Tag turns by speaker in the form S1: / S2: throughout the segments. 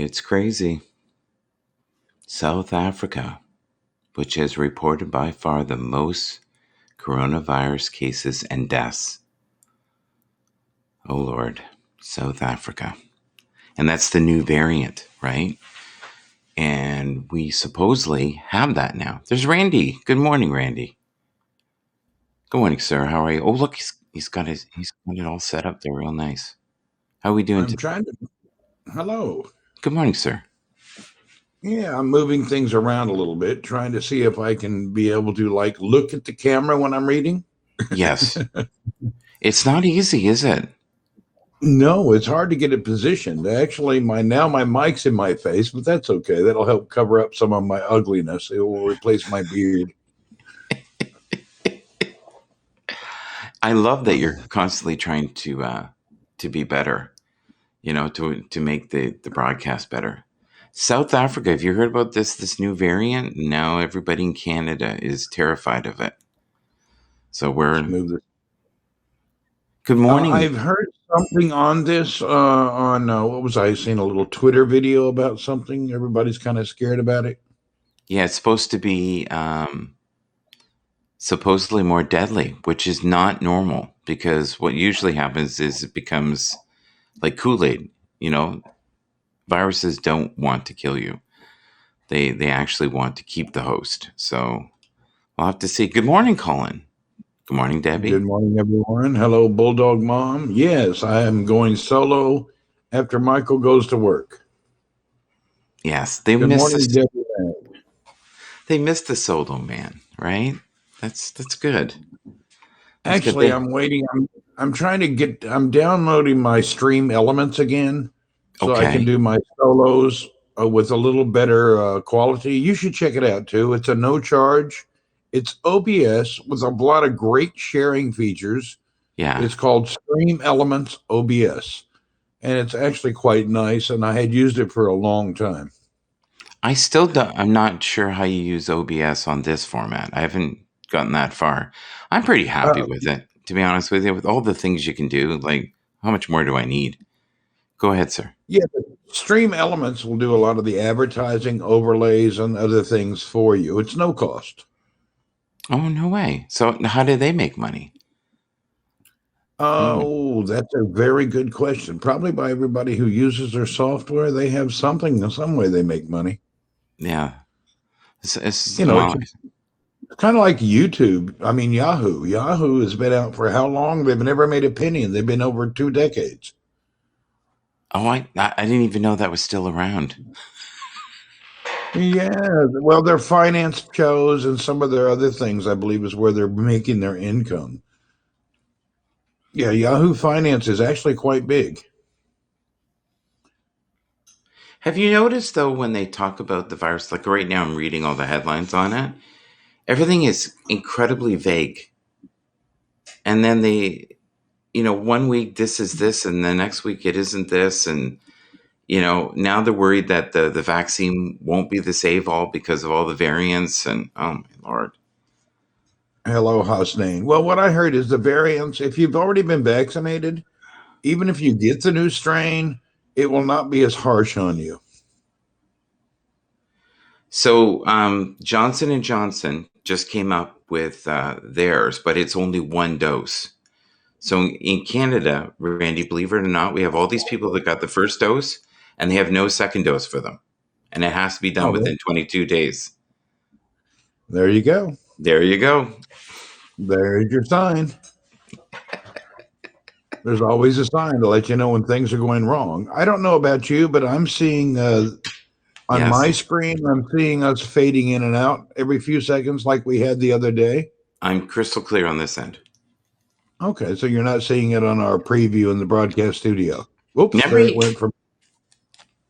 S1: It's crazy. South Africa, which has reported by far the most coronavirus cases and deaths. Oh Lord, South Africa. And that's the new variant, right? And we supposedly have that now. There's Randy. Good morning, Randy. Good morning, sir. How are you? Oh, look, he's got it all set up there, real nice. How are we doing
S2: I'm
S1: today?
S2: trying to. Hello.
S1: Good morning, sir.
S2: Yeah, I'm moving things around a little bit, trying to see if I can be able to look at the camera when I'm reading.
S1: Yes, it's not easy, is it?
S2: No, it's hard to get it positioned. Actually, my mic's in my face, but that's okay. That'll help cover up some of my ugliness. It will replace my beard.
S1: I love that you're constantly trying to be better. To make the broadcast better. South Africa, have you heard about this new variant? Now everybody in Canada is terrified of it. So
S2: Let's
S1: we're
S2: move this.
S1: good morning.
S2: I've heard something on this on what was I seeing a little Twitter video about something. Everybody's kind of scared about it.
S1: Yeah, it's supposed to be supposedly more deadly, which is not normal because what usually happens is it becomes like Kool-Aid. Viruses don't want to kill you. They actually want to keep the host. So we'll have to see. Good morning, Colin. Good morning,
S2: Good
S1: Debbie.
S2: morning, everyone. Hello, Bulldog Mom. Yes, I am going solo after Michael goes to work.
S1: Yes, they
S2: Good
S1: missed
S2: morning,
S1: the
S2: Debbie.
S1: they missed the solo man, right? That's good. That's good.
S2: Actually, I'm waiting. I'm trying to get. I'm downloading my Stream Elements again, so I can
S1: Okay.
S2: do my solos with a little better quality. You should check it out too. It's a no charge. It's OBS with a lot of great sharing features.
S1: Yeah.
S2: It's called Stream Elements OBS, and it's actually quite nice. And I had used it for a long time.
S1: I still don't, I'm not sure how you use OBS on this format. I haven't gotten that far. I'm pretty happy
S2: Uh,
S1: with it, to be honest with you, with all the things you can do. Like, how much more do I need? Go ahead, sir.
S2: yeah, the Stream Elements will do a lot of the advertising overlays and other things for you. It's no cost.
S1: Oh, no way. So how do they make money? Hmm.
S2: Oh, that's a very good question. Probably by everybody who uses their software, they have something, some way they make money.
S1: Yeah.
S2: You know, it's
S1: Well,
S2: kind of like YouTube. I mean, Yahoo. Yahoo has been out for how long? They've never made a penny, and they've been over 2 decades.
S1: oh, I didn't even know that was still around.
S2: Yeah, well, their finance shows and some of their other things, I believe, is where they're making their income. Yeah, Yahoo Finance is actually quite big.
S1: Have you noticed though when they talk about the virus, like right now I'm reading all the headlines on it, everything is incredibly vague. And then one week this is this and the next week it isn't this. And, now they're worried that the vaccine won't be the save all because of all the variants. And oh my Lord.
S2: Hello, Hasnain. Well, what I heard is the variants, if you've already been vaccinated, even if you get the new strain, it will not be as harsh on you.
S1: So Johnson and Johnson just came up with theirs, but it's only one dose. So in Canada, Randy, believe it or not, we have all these people that got the first dose and they have no second dose for them. And it has to be done
S2: Oh,
S1: within 22 days.
S2: there you go.
S1: There you go.
S2: There's your sign. There's always a sign to let you know when things are going wrong. I don't know about you, but I'm seeing on
S1: Yes,
S2: my screen, I'm seeing us fading in and out every few seconds like we had the other day.
S1: I'm crystal clear on this end.
S2: Okay, so you're not seeing it on our preview in the broadcast studio. Whoops,
S1: Remember,
S2: there it
S1: do
S2: went from.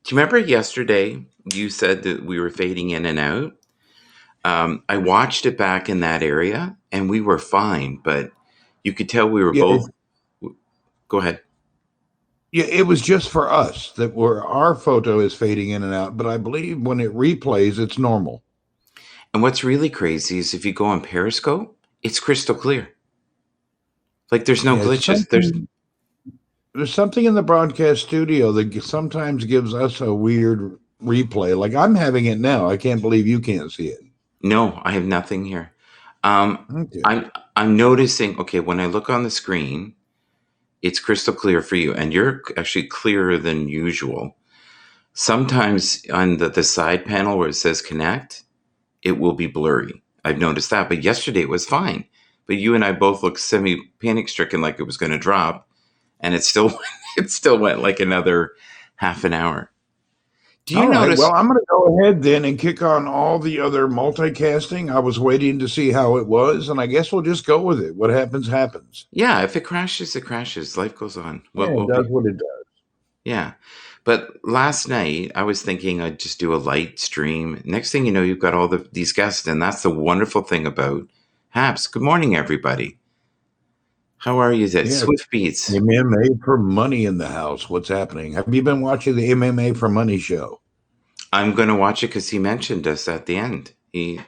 S1: you remember yesterday you said that we were fading in and out? I watched it back in that area and we were fine, but you could tell we were
S2: Yeah,
S1: both. Go ahead.
S2: yeah, it was just for us that where our photo is fading in and out, but I believe when it replays, it's normal.
S1: And what's really crazy is if you go on Periscope, it's crystal clear. Like there's no
S2: Yeah, it's
S1: glitches. There's
S2: something. there's something in the broadcast studio that sometimes gives us a weird replay. Like I'm having it now. I can't believe you can't see it.
S1: No, I have nothing here. Um,
S2: Okay.
S1: I'm noticing. Okay, when I look on the screen, it's crystal clear for you, and you're actually clearer than usual. Sometimes on the side panel where it says connect, it will be blurry. I've noticed that, but yesterday it was fine. But you and I both looked semi panic stricken, like it was going to drop, and it still it still went like another half an hour. Do you
S2: All right.
S1: notice?
S2: Well, I'm going to go ahead then and kick on all the other multicasting. I was waiting to see how it was, and I guess we'll just go with it. What happens, happens.
S1: Yeah, if it crashes, it crashes. Life goes on.
S2: Yeah, it
S1: We'll
S2: does
S1: be
S2: what it does.
S1: yeah. But last night I was thinking I'd just do a light stream. Next thing you know, you've got all these guests, and that's the wonderful thing about Haps. Good morning, everybody. How are you? That
S2: Yeah,
S1: Swift Beats.
S2: MMA for Money in the house. What's happening? Have you been watching the MMA for Money show?
S1: I'm going to watch it because he mentioned us at the end. He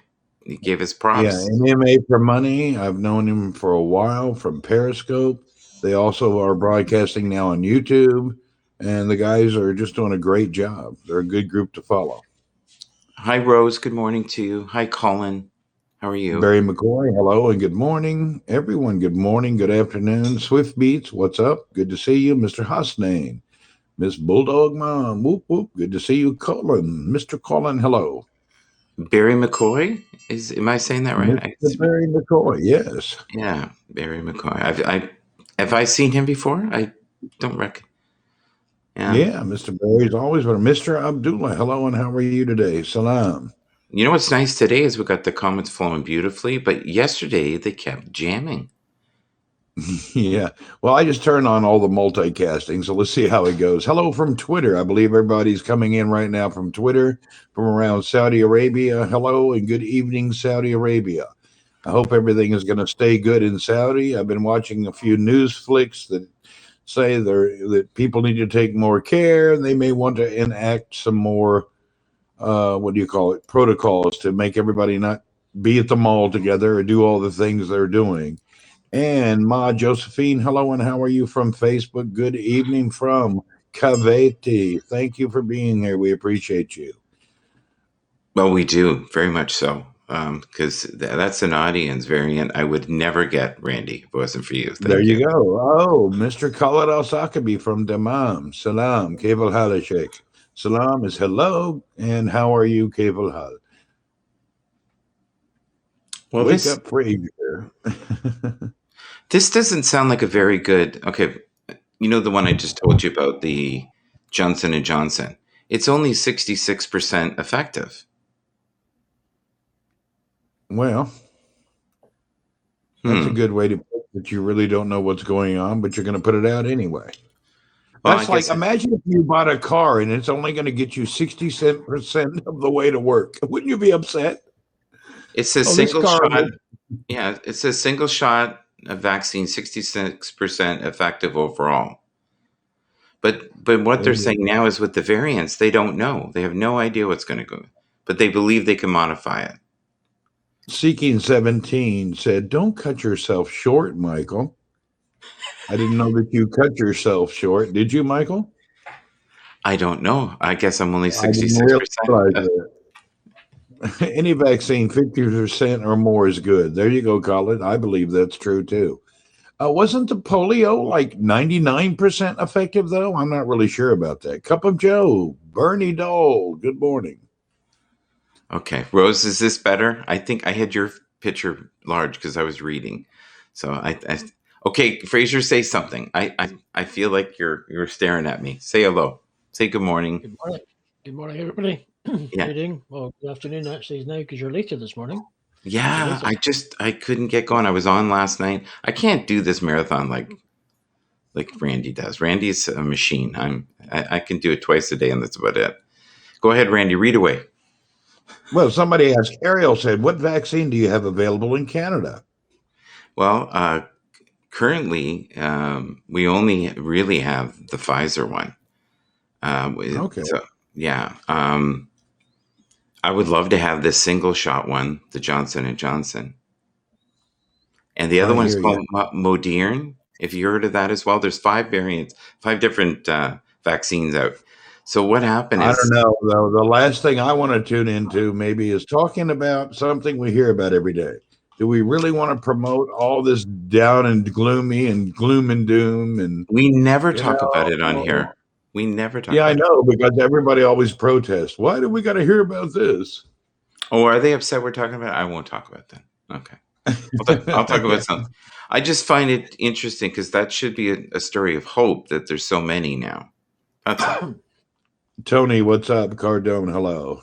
S1: gave us
S2: Yeah,
S1: props.
S2: MMA for Money. I've known him for a while from Periscope. They also are broadcasting now on YouTube, and the guys are just doing a great job. They're a good group to follow.
S1: Hi, Rose. Good morning to you. Hi, Colin. How are you?
S2: Barry McCoy, hello and good morning. Everyone, good morning, good afternoon. Swift Beats, what's up? Good to see you. Mr. Hosnane, Miss Bulldog Mom, whoop whoop. Good to see you, Colin. Mr. Colin, hello.
S1: Barry McCoy? Am I saying that right?
S2: Mr. Barry McCoy, yes.
S1: Yeah, Barry McCoy. Have I seen him before? I don't reckon. Yeah.
S2: Yeah, Mr. Barry's always with Mr. Abdullah, hello and how are you today? Salam.
S1: You know what's nice today is we got the comments flowing beautifully, but yesterday they kept jamming.
S2: Yeah. Well, I just turned on all the multicasting, so let's see how it goes. Hello from Twitter. I believe everybody's coming in right now from Twitter, from around Saudi Arabia. Hello and good evening, Saudi Arabia. I hope everything is going to stay good in Saudi. I've been watching a few news flicks that say that people need to take more care and they may want to enact some more what do you call it, protocols to make everybody not be at the mall together or do all the things they're doing. And Ma Josephine, hello, and how are you from Facebook? Good evening from Cavite. Thank you for being here. We appreciate you.
S1: Well, we do, very much so. Because that's an audience variant I would never get, Randy, if it wasn't for you.
S2: There
S1: Thank you.
S2: you go. Oh, Mr. Khalid Al Sakabi from Dammam. Salam. Keval Halashik. Salam is hello, and how are you, Keval Hal?
S1: Well,
S2: Wake up, Frazier.
S1: this doesn't sound like a very good. Okay, you know the one I just told you about, the Johnson and Johnson. It's only 66% effective.
S2: Well, that's a good way to put that you really don't know what's going on, but you're going to put it out anyway.
S1: Well,
S2: That's like imagine if you bought a car and it's only going to get you 60% of the way to work. Wouldn't you be upset?
S1: It's a single shot. Yeah, it's a single shot of vaccine, 66% effective overall. But what they're saying now is with the variants, they don't know. They have no idea what's going to go, but they believe they can modify it.
S2: Seeking 17 said, "Don't cut yourself short, Michael." I didn't know that you cut yourself short. Did you, Michael?
S1: I don't know. I guess I'm only 66%.
S2: Any vaccine, 50% or more is good. There you go, Colin. I believe that's true too. Wasn't the polio like 99% effective, though? I'm not really sure about that. Cup of Joe, Bernie Dole, good morning.
S1: Okay. Rose, is this better? I think I had your picture large because I was reading. So okay, Fraser, say something. I feel like you're staring at me. Say hello. Say good morning.
S3: Good morning. Good morning, everybody.
S1: Yeah.
S3: Good well, good afternoon actually now because you're later this morning.
S1: Yeah, I couldn't get going. I was on last night. I can't do this marathon like Randy does. Randy's a machine. I can do it twice a day, and that's about it. Go ahead, Randy. Read away.
S2: Well, somebody asked, Ariel said, what vaccine do you have available in Canada?
S1: Well, currently, we only really have the Pfizer one.
S2: Okay.
S1: So, yeah. I would love to have this single shot one, the Johnson and Johnson. And the other one is called Moderne. If you heard of that as well, there's 5 variants, 5 different vaccines out. So what happened
S2: I
S1: is,
S2: don't know, though. The last thing I want to tune into maybe is talking about something we hear about every day. Do we really want to promote all this down and gloomy and gloom and doom? And,
S1: we never
S2: you
S1: talk about it on
S2: know,
S1: here. We never talk
S2: yeah, I
S1: about it.
S2: know, because everybody always protests. Why do we got to hear about this?
S1: Oh, are they upset we're talking about it? I won't talk about that. Okay. I'll talk about something. I just find it interesting because that should be a story of hope that there's so many now. That's all.
S2: Tony, what's up? Cardone, hello.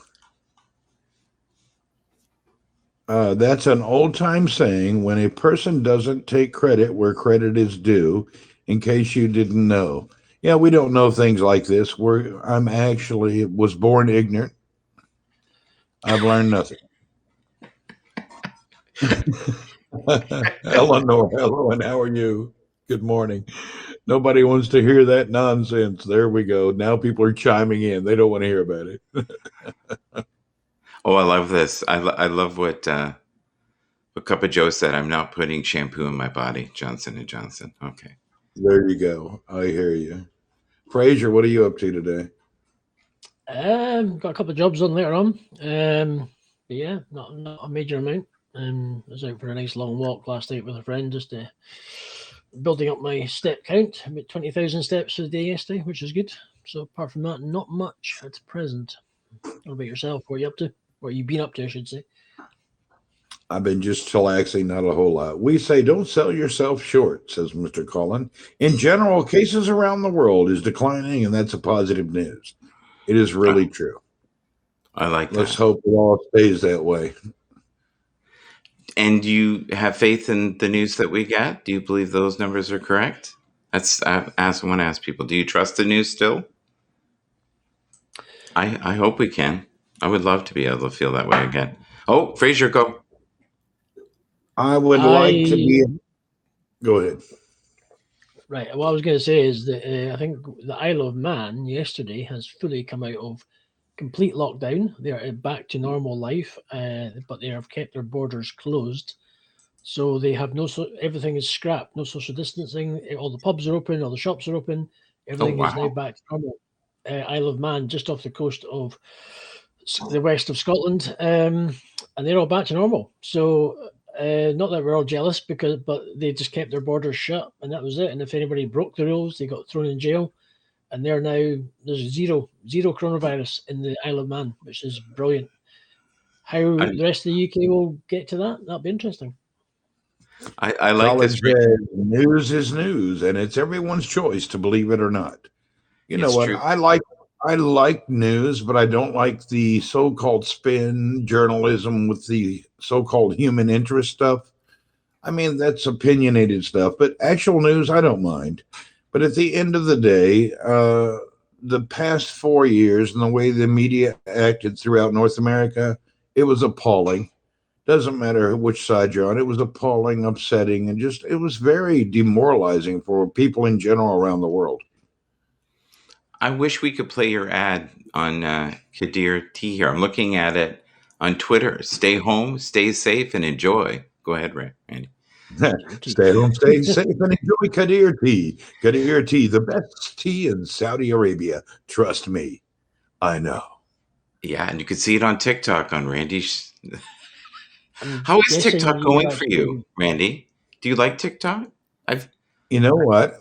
S2: That's an old time saying when a person doesn't take credit where credit is due, in case you didn't know. Yeah, we don't know things like this. I'm actually was born ignorant. I've learned nothing. Eleanor, hello, and how are you? Good morning. Nobody wants to hear that nonsense. There we go. Now people are chiming in. They don't want to hear about it.
S1: Oh, I love this. I love what Cup of Joe said. I'm not putting shampoo in my body. Johnson & Johnson. Okay.
S2: There you go. I hear you. Fraser, what are you up to today?
S3: Got a couple of jobs on later on. But yeah, not a major amount. I was out for a nice long walk last night with a friend, just building up my step count. About 20,000 steps a day yesterday, which is good. So apart from that, not much at present. What about yourself? What are you up to? What have you been up to, I should say?
S2: I've been just chillaxing, not a whole lot. We say don't sell yourself short, says Mr. Cullen. In general, cases around the world is declining, and that's a positive news. It is really true.
S1: I like that.
S2: Let's hope it all stays that way.
S1: And do you have faith in the news that we get? Do you believe those numbers are correct? I want to ask people, do you trust the news still? I hope we can. I would love to be able to feel that way again. Oh, Fraser, go.
S2: I would like to be. Go ahead.
S3: Right. What I was going to say is that I think the Isle of Man yesterday has fully come out of complete lockdown. They are back to normal life, but they have kept their borders closed. So they have everything is scrapped, no social distancing. All the pubs are open, all the shops are open. Everything is now back to normal. Isle of Man, just off the coast of the west of Scotland, and they're all back to normal. So not that we're all jealous, but they just kept their borders shut, and that was it. And if anybody broke the rules, they got thrown in jail. And there's zero coronavirus in the Isle of Man, which is brilliant. How the rest of the UK will get to that'll be interesting.
S1: I like this.
S2: News is news, and it's everyone's choice to believe it or not. You know what? True. I like news, but I don't like the so-called spin journalism with the so-called human interest stuff. I mean, that's opinionated stuff, but actual news, I don't mind. But at the end of the day, the past 4 years and the way the media acted throughout North America, it was appalling. Doesn't matter which side you're on. It was appalling, upsetting, and it was very demoralizing for people in general around the world.
S1: I wish we could play your ad on Kadir T here. I'm looking at it on Twitter. Stay home, stay safe, and enjoy. Go ahead, Randy.
S2: Stay home, stay safe, and enjoy Kadir Tea. Kadir Tea, the best tea in Saudi Arabia. Trust me, I know.
S1: Yeah, and you can see it on TikTok on Randy's. How is TikTok going for you, Randy? Do you like TikTok?
S2: You know what?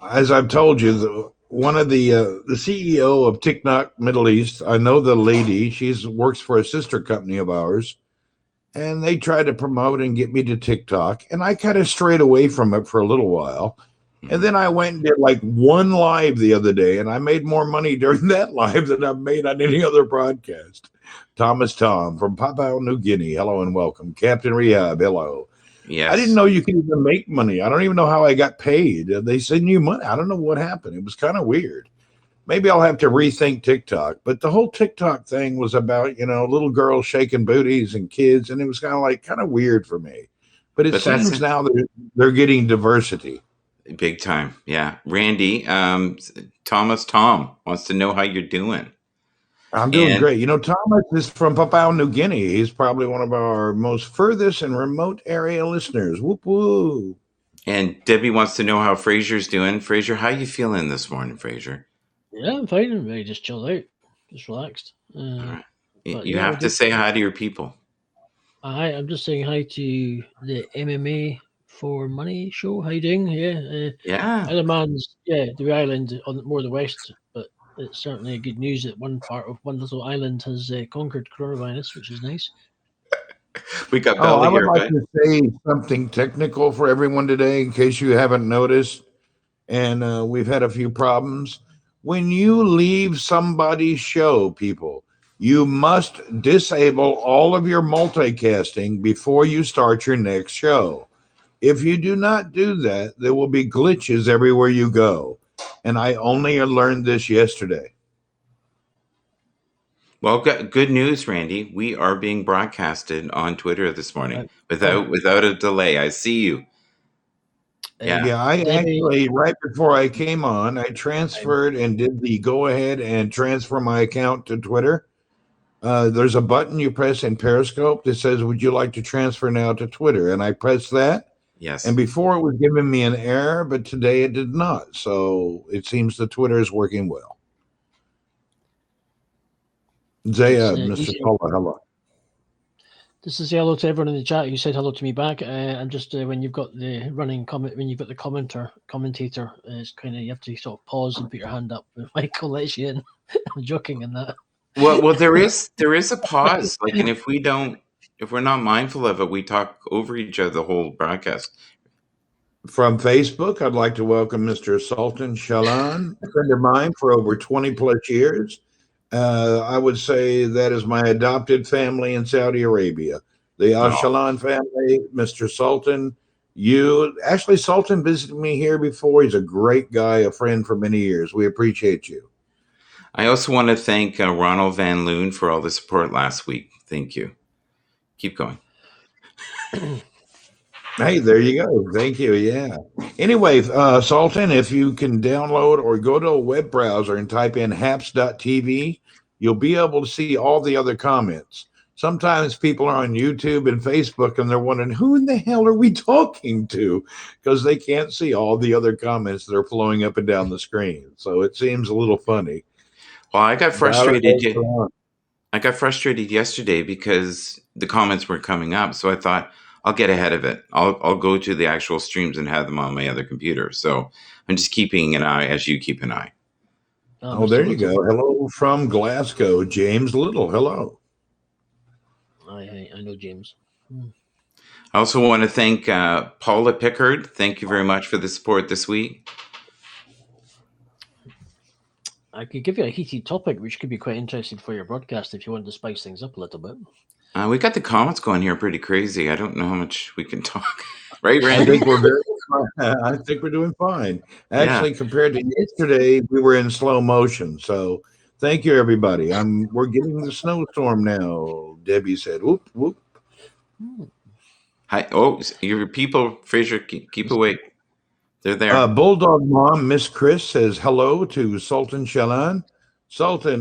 S2: As I've told you, one of the CEO of TikTok Middle East, I know the lady. She works for a sister company of ours. And they tried to promote and get me to TikTok. And I kind of strayed away from it for a little while. And then I went and did like one live the other day. And I made more money during that live than I've made on any other broadcast. Thomas Tom from Papua New Guinea. Hello and welcome. Captain Rehab. Hello.
S1: Yes.
S2: I didn't know you could even make money. I don't even know how I got paid. They send you money. I don't know what happened. It was kind of weird. Maybe I'll have to rethink TikTok, but the whole TikTok thing was about, little girls shaking booties and kids. And it was kind of weird for me, but it seems now they're getting diversity.
S1: Big time. Yeah. Randy, Thomas Tom wants to know how you're doing.
S2: I'm doing great. Thomas is from Papua New Guinea. He's probably one of our most furthest and remote area listeners. Whoop, whoop.
S1: And Debbie wants to know how Fraser's doing. Fraser, how you feeling this morning, Fraser?
S3: Yeah, I'm fine. I'm ready. Just chilled out, just relaxed.
S1: All right.
S3: But
S1: You
S3: yeah,
S1: have to say hi to your people.
S3: I'm just saying hi to the MMA for Money show. How you doing? Yeah,
S1: Yeah.
S3: Isle of Man's the island on more the west, but it's certainly good news that one part of one little island has conquered coronavirus, which is nice.
S1: We got
S2: Oh, I
S1: Bella
S2: would
S1: here,
S2: like
S1: but
S2: to say something technical for everyone today, in case you haven't noticed. And we've had a few problems. When you leave somebody's show, people, you must disable all of your multicasting before you start your next show. If you do not do that, there will be glitches everywhere you go. And I only learned this yesterday.
S1: well, good news, Randy. We are being broadcasted on Twitter this morning
S3: Oh.
S1: without a delay. I see you. Yeah.
S2: Yeah, I
S3: Debbie,
S2: actually, right before I came on, I transferred and did the go ahead and transfer my account to Twitter. There's a button you press in Periscope that says, "Would you like to transfer now to Twitter?" And I pressed that.
S1: Yes.
S2: And before it was giving me an error, but today it did not. So it seems the Twitter is working well. Zayed, Mr. Paula, hello.
S3: Just to say hello to everyone in the chat who said hello to me back. And just when you've got the running comment, when you've got the commentator, it's kind of you have to sort of pause and put your hand up when Michael lets you in. I'm joking in that.
S1: Well, there is a pause. Like, and if we're not mindful of it, we talk over each other the whole broadcast.
S2: From Facebook, I'd like to welcome Mr. Sultan Shalan, a friend of mine for over 20 plus years. I would say that is my adopted family in Saudi Arabia. The Al Shalan family, Mr. Sultan. Sultan visited me here before. He's a great guy, a friend for many years. We appreciate you.
S1: I also want to thank Ronald Van Loon for all the support last week. Thank you. Keep going.
S2: Hey, there you go. Thank you. Yeah. Anyway, Sultan, if you can download or go to a web browser and type in haps.tv, you'll be able to see all the other comments. Sometimes people are on YouTube and Facebook and they're wondering, who in the hell are we talking to? Because they can't see all the other comments that are flowing up and down the screen. So it seems a little funny.
S1: Well, I got frustrated yesterday because the comments were coming up. So I thought, I'll get ahead of it. I'll go to the actual streams and have them on my other computer. So I'm just keeping an eye as you keep an eye.
S2: Oh, there you go. Hello from Glasgow, James Little. Hello.
S3: I know James.
S1: I also want to thank Paula Pickard. Thank you very much for the support this week.
S3: I could give you a heated topic, which could be quite interesting for your broadcast if you want to spice things up a little bit.
S1: We got the comments going here pretty crazy. I don't know how much we can talk. Right, Randy?
S2: I think we're doing fine. Actually, compared to yesterday, we were in slow motion. So thank you, everybody. We're getting the snowstorm now. Debbie said, whoop, whoop.
S1: Hi. Oh, your people, Fraser, keep awake. They're there.
S2: Bulldog Mom, Miss Chris says hello to Sultan Shalan. Sultan,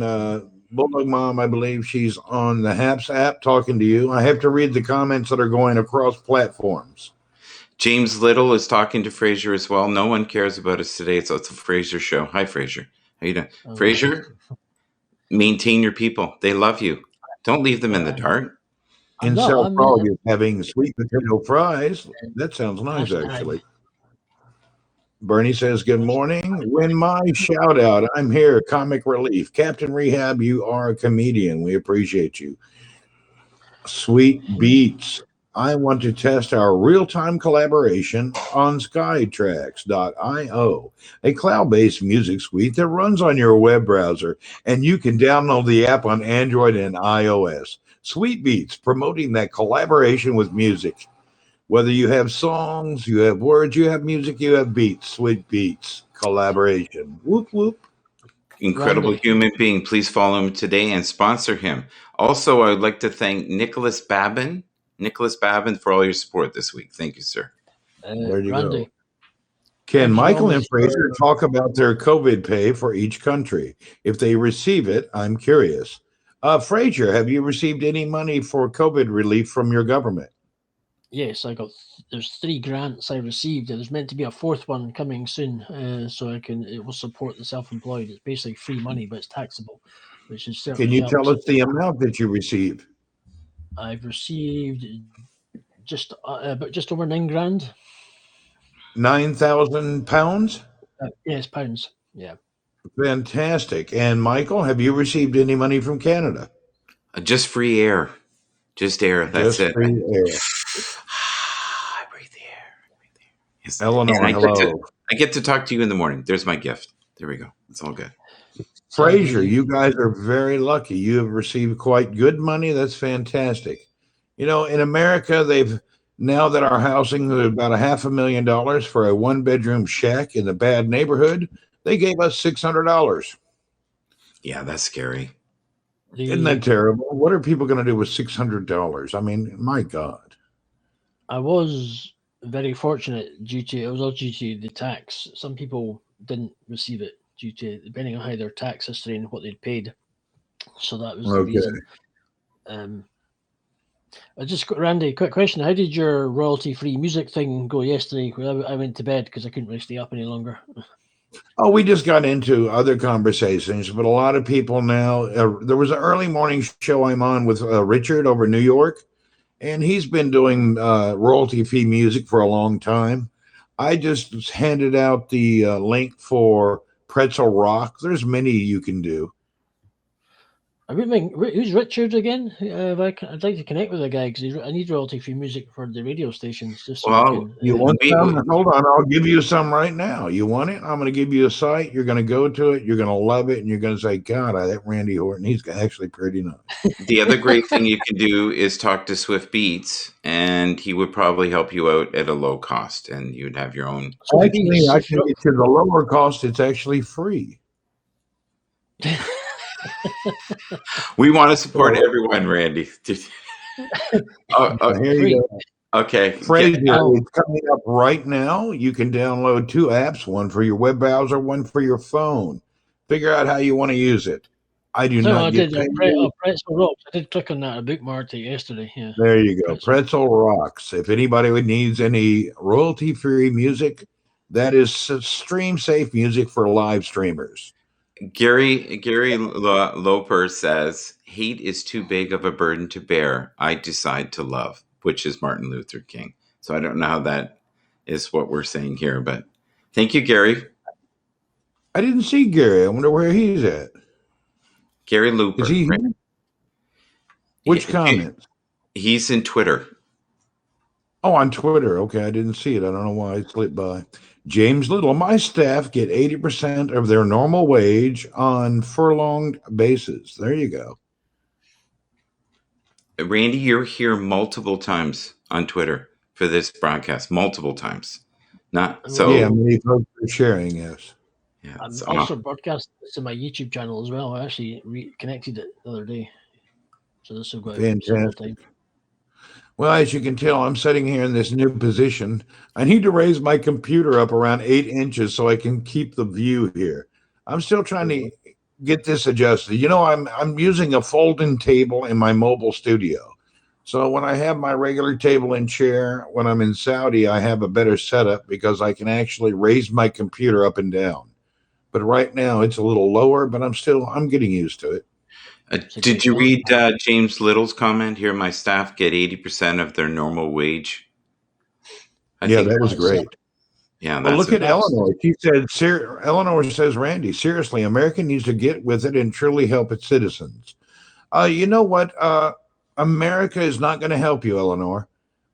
S2: Bulldog Mom, I believe she's on the HAPS app talking to you. I have to read the comments that are going across platforms.
S1: James Little is talking to Fraser as well. No one cares about us today. It's a Fraser show. Hi, Fraser. How you doing? Fraser, maintain your people. They love you. Don't leave them in the dark.
S2: In South Florida, having sweet potato fries. That sounds nice, actually. Bernie says, good morning. Win my shout out. I'm here. Comic Relief. Captain Rehab, you are a comedian. We appreciate you. Sweet Beats. I want to test our real-time collaboration on Skytrax.io, a cloud-based music suite that runs on your web browser, and you can download the app on Android and iOS. Sweet Beats, promoting that collaboration with music. Whether you have songs, you have words, you have music, you have beats. Sweet Beats, collaboration. Whoop, whoop.
S1: Incredible human being. Please follow him today and sponsor him. Also, I would like to thank Nicholas Babin. Nicholas Babin for all your support this week. Thank you, sir.
S2: There you go. Can Michael and Fraser talk about their COVID pay for each country? If they receive it, I'm curious. Fraser, have you received any money for COVID relief from your government?
S3: Yes, there's 3 grants I received, and there's meant to be a 4th one coming soon. So it will support the self-employed. It's basically free money, but it's taxable, which has
S2: Can
S3: certainly
S2: you tell
S3: helped.
S2: us the amount that you received?
S3: I've received about just over 9 grand.
S2: 9,000 pounds?
S3: Yes, pounds. Yeah.
S2: Fantastic. And Michael, have you received any money from Canada?
S1: Just free air. Just air. That's
S2: Just
S1: it.
S2: free air.
S1: I breathe the air. Yes.
S2: Eleanor,
S1: And
S2: hello.
S1: I get to talk to you in the morning. There's my gift. There we go. It's all good.
S2: Fraser, you guys are very lucky. You have received quite good money. That's fantastic. You know, in America, now that our housing is about $500,000 for a 1-bedroom shack in a bad neighborhood, they gave us $600.
S1: Yeah, that's scary.
S2: Isn't that terrible? What are people going to do with $600? I mean, my God.
S3: I was very fortunate it was all due to the tax. Some people didn't receive it due to depending on how their tax history and what they'd paid. So that was the reason. I just got Randy, quick question. How did your royalty-free music thing go yesterday? I went to bed because I couldn't really stay up any longer.
S2: Oh, we just got into other conversations, but a lot of people now. There was an early morning show I'm on with Richard over in New York, and he's been doing royalty-free music for a long time. I just handed out the link for Pretzel Rock. There's many you can do.
S3: Who's Richard again? I'd like to connect with the guy because I need royalty-free music for the radio stations. Just so
S1: Well,
S2: you want some? Hold on, I'll give you some right now. You want it? I'm going to give you a site. You're going to go to it. You're going to love it, and you're going to say, "God, that Randy Horton, he's actually pretty nice."
S1: The other great thing you can do is talk to Swift Beats, and he would probably help you out at a low cost, and you'd have your own.
S2: Actually, I can get you the lower cost. It's actually free.
S1: We want to support everyone, Randy.
S2: Here you go.
S1: Okay.
S2: Fraser, it's coming up right now. You can download 2 apps, one for your web browser, one for your phone. Figure out how you want to use it. I do not get paid.
S3: Pretzel Rocks. I did click on that. I bookmarked it yesterday. Yeah.
S2: There you go. Pretzel Rocks. If anybody needs any royalty-free music, that is stream-safe music for live streamers.
S1: Gary Loper says, hate is too big of a burden to bear. I decide to love, which is Martin Luther King. So I don't know how that is what we're saying here, but thank you, Gary.
S2: I didn't see Gary. I wonder where he's at.
S1: Gary Looper.
S2: Is he here? Which comments?
S1: He's in Twitter.
S2: Oh, on Twitter. Okay, I didn't see it. I don't know why it slipped by. James Little, my staff get 80% of their normal wage on furlonged basis. There you go.
S1: Randy, you're here multiple times on Twitter for this broadcast. Multiple times. Yeah,
S2: many folks are sharing, yes.
S1: Yeah,
S3: I'm also broadcasting this to my YouTube channel as well. I actually reconnected it the other day. So this will go out several times.
S2: Well, as you can tell, I'm sitting here in this new position. I need to raise my computer up around 8 inches so I can keep the view here. I'm still trying to get this adjusted. You know, I'm using a folding table in my mobile studio. So when I have my regular table and chair, when I'm in Saudi, I have a better setup because I can actually raise my computer up and down. But right now it's a little lower, but I'm getting used to it.
S1: Did you read James Little's comment here? My staff get 80% of their normal wage.
S2: I think that was great.
S1: Yeah.
S2: Well, look at Eleanor. She said, Eleanor says, Randy, seriously, America needs to get with it and truly help its citizens. You know what? America is not going to help you, Eleanor.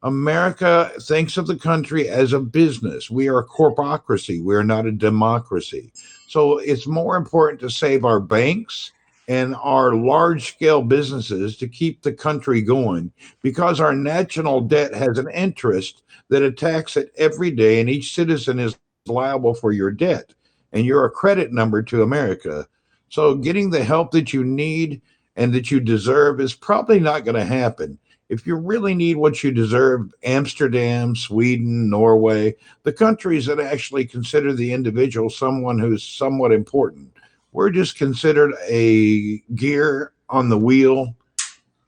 S2: America thinks of the country as a business. We are a corpocracy. We are not a democracy. So it's more important to save our banks and our large-scale businesses to keep the country going because our national debt has an interest that attacks it every day, and each citizen is liable for your debt, and you're a credit number to America. So getting the help that you need and that you deserve is probably not going to happen. If you really need what you deserve, Amsterdam, Sweden, Norway, the countries that actually consider the individual someone who's somewhat important, we're just considered a gear on the wheel,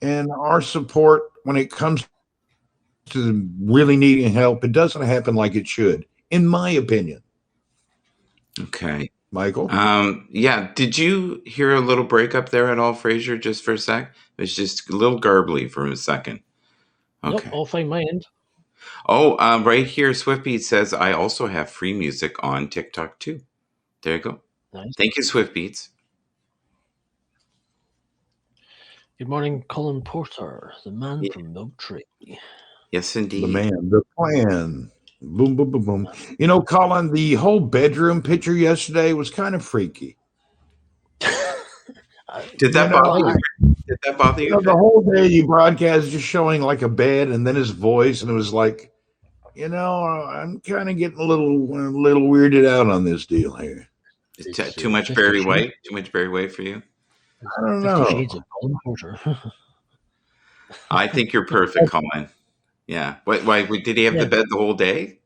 S2: and our support when it comes to really needing help, it doesn't happen like it should, in my opinion.
S1: Okay.
S2: Michael?
S1: Yeah. Did you hear a little breakup there at all, Fraser, just for a sec? It was just a little garbly for a second.
S3: Nope,
S1: Okay.
S3: I'll find my end.
S1: Oh, right here, Swiftbeat says I also have free music on TikTok too. There you go.
S3: Nice.
S1: Thank you, Swiftbeats.
S3: Good morning, Colin Porter, the man
S1: Yeah.
S3: from Milk Tree.
S1: Yes,
S2: The
S1: indeed.
S2: man, the plan. Boom, boom, boom, boom. You know, Colin, the whole bedroom picture yesterday was kind of freaky.
S1: Did that
S2: You know,
S1: bother you? Did that bother
S2: You
S1: you?
S2: know, the whole day you broadcast just showing like a bed and then his voice, and it was like, you know, I'm kind of getting a little weirded out on this deal here.
S3: It's,
S1: Too much
S3: 50
S1: Barry
S3: Shades.
S1: White? Too much Barry White for you?
S2: I don't
S3: 50
S2: know.
S3: Shades of Colin Porter.
S1: I think you're perfect, Colin. Yeah. Why did he have the
S3: Yeah.
S1: bed the whole day?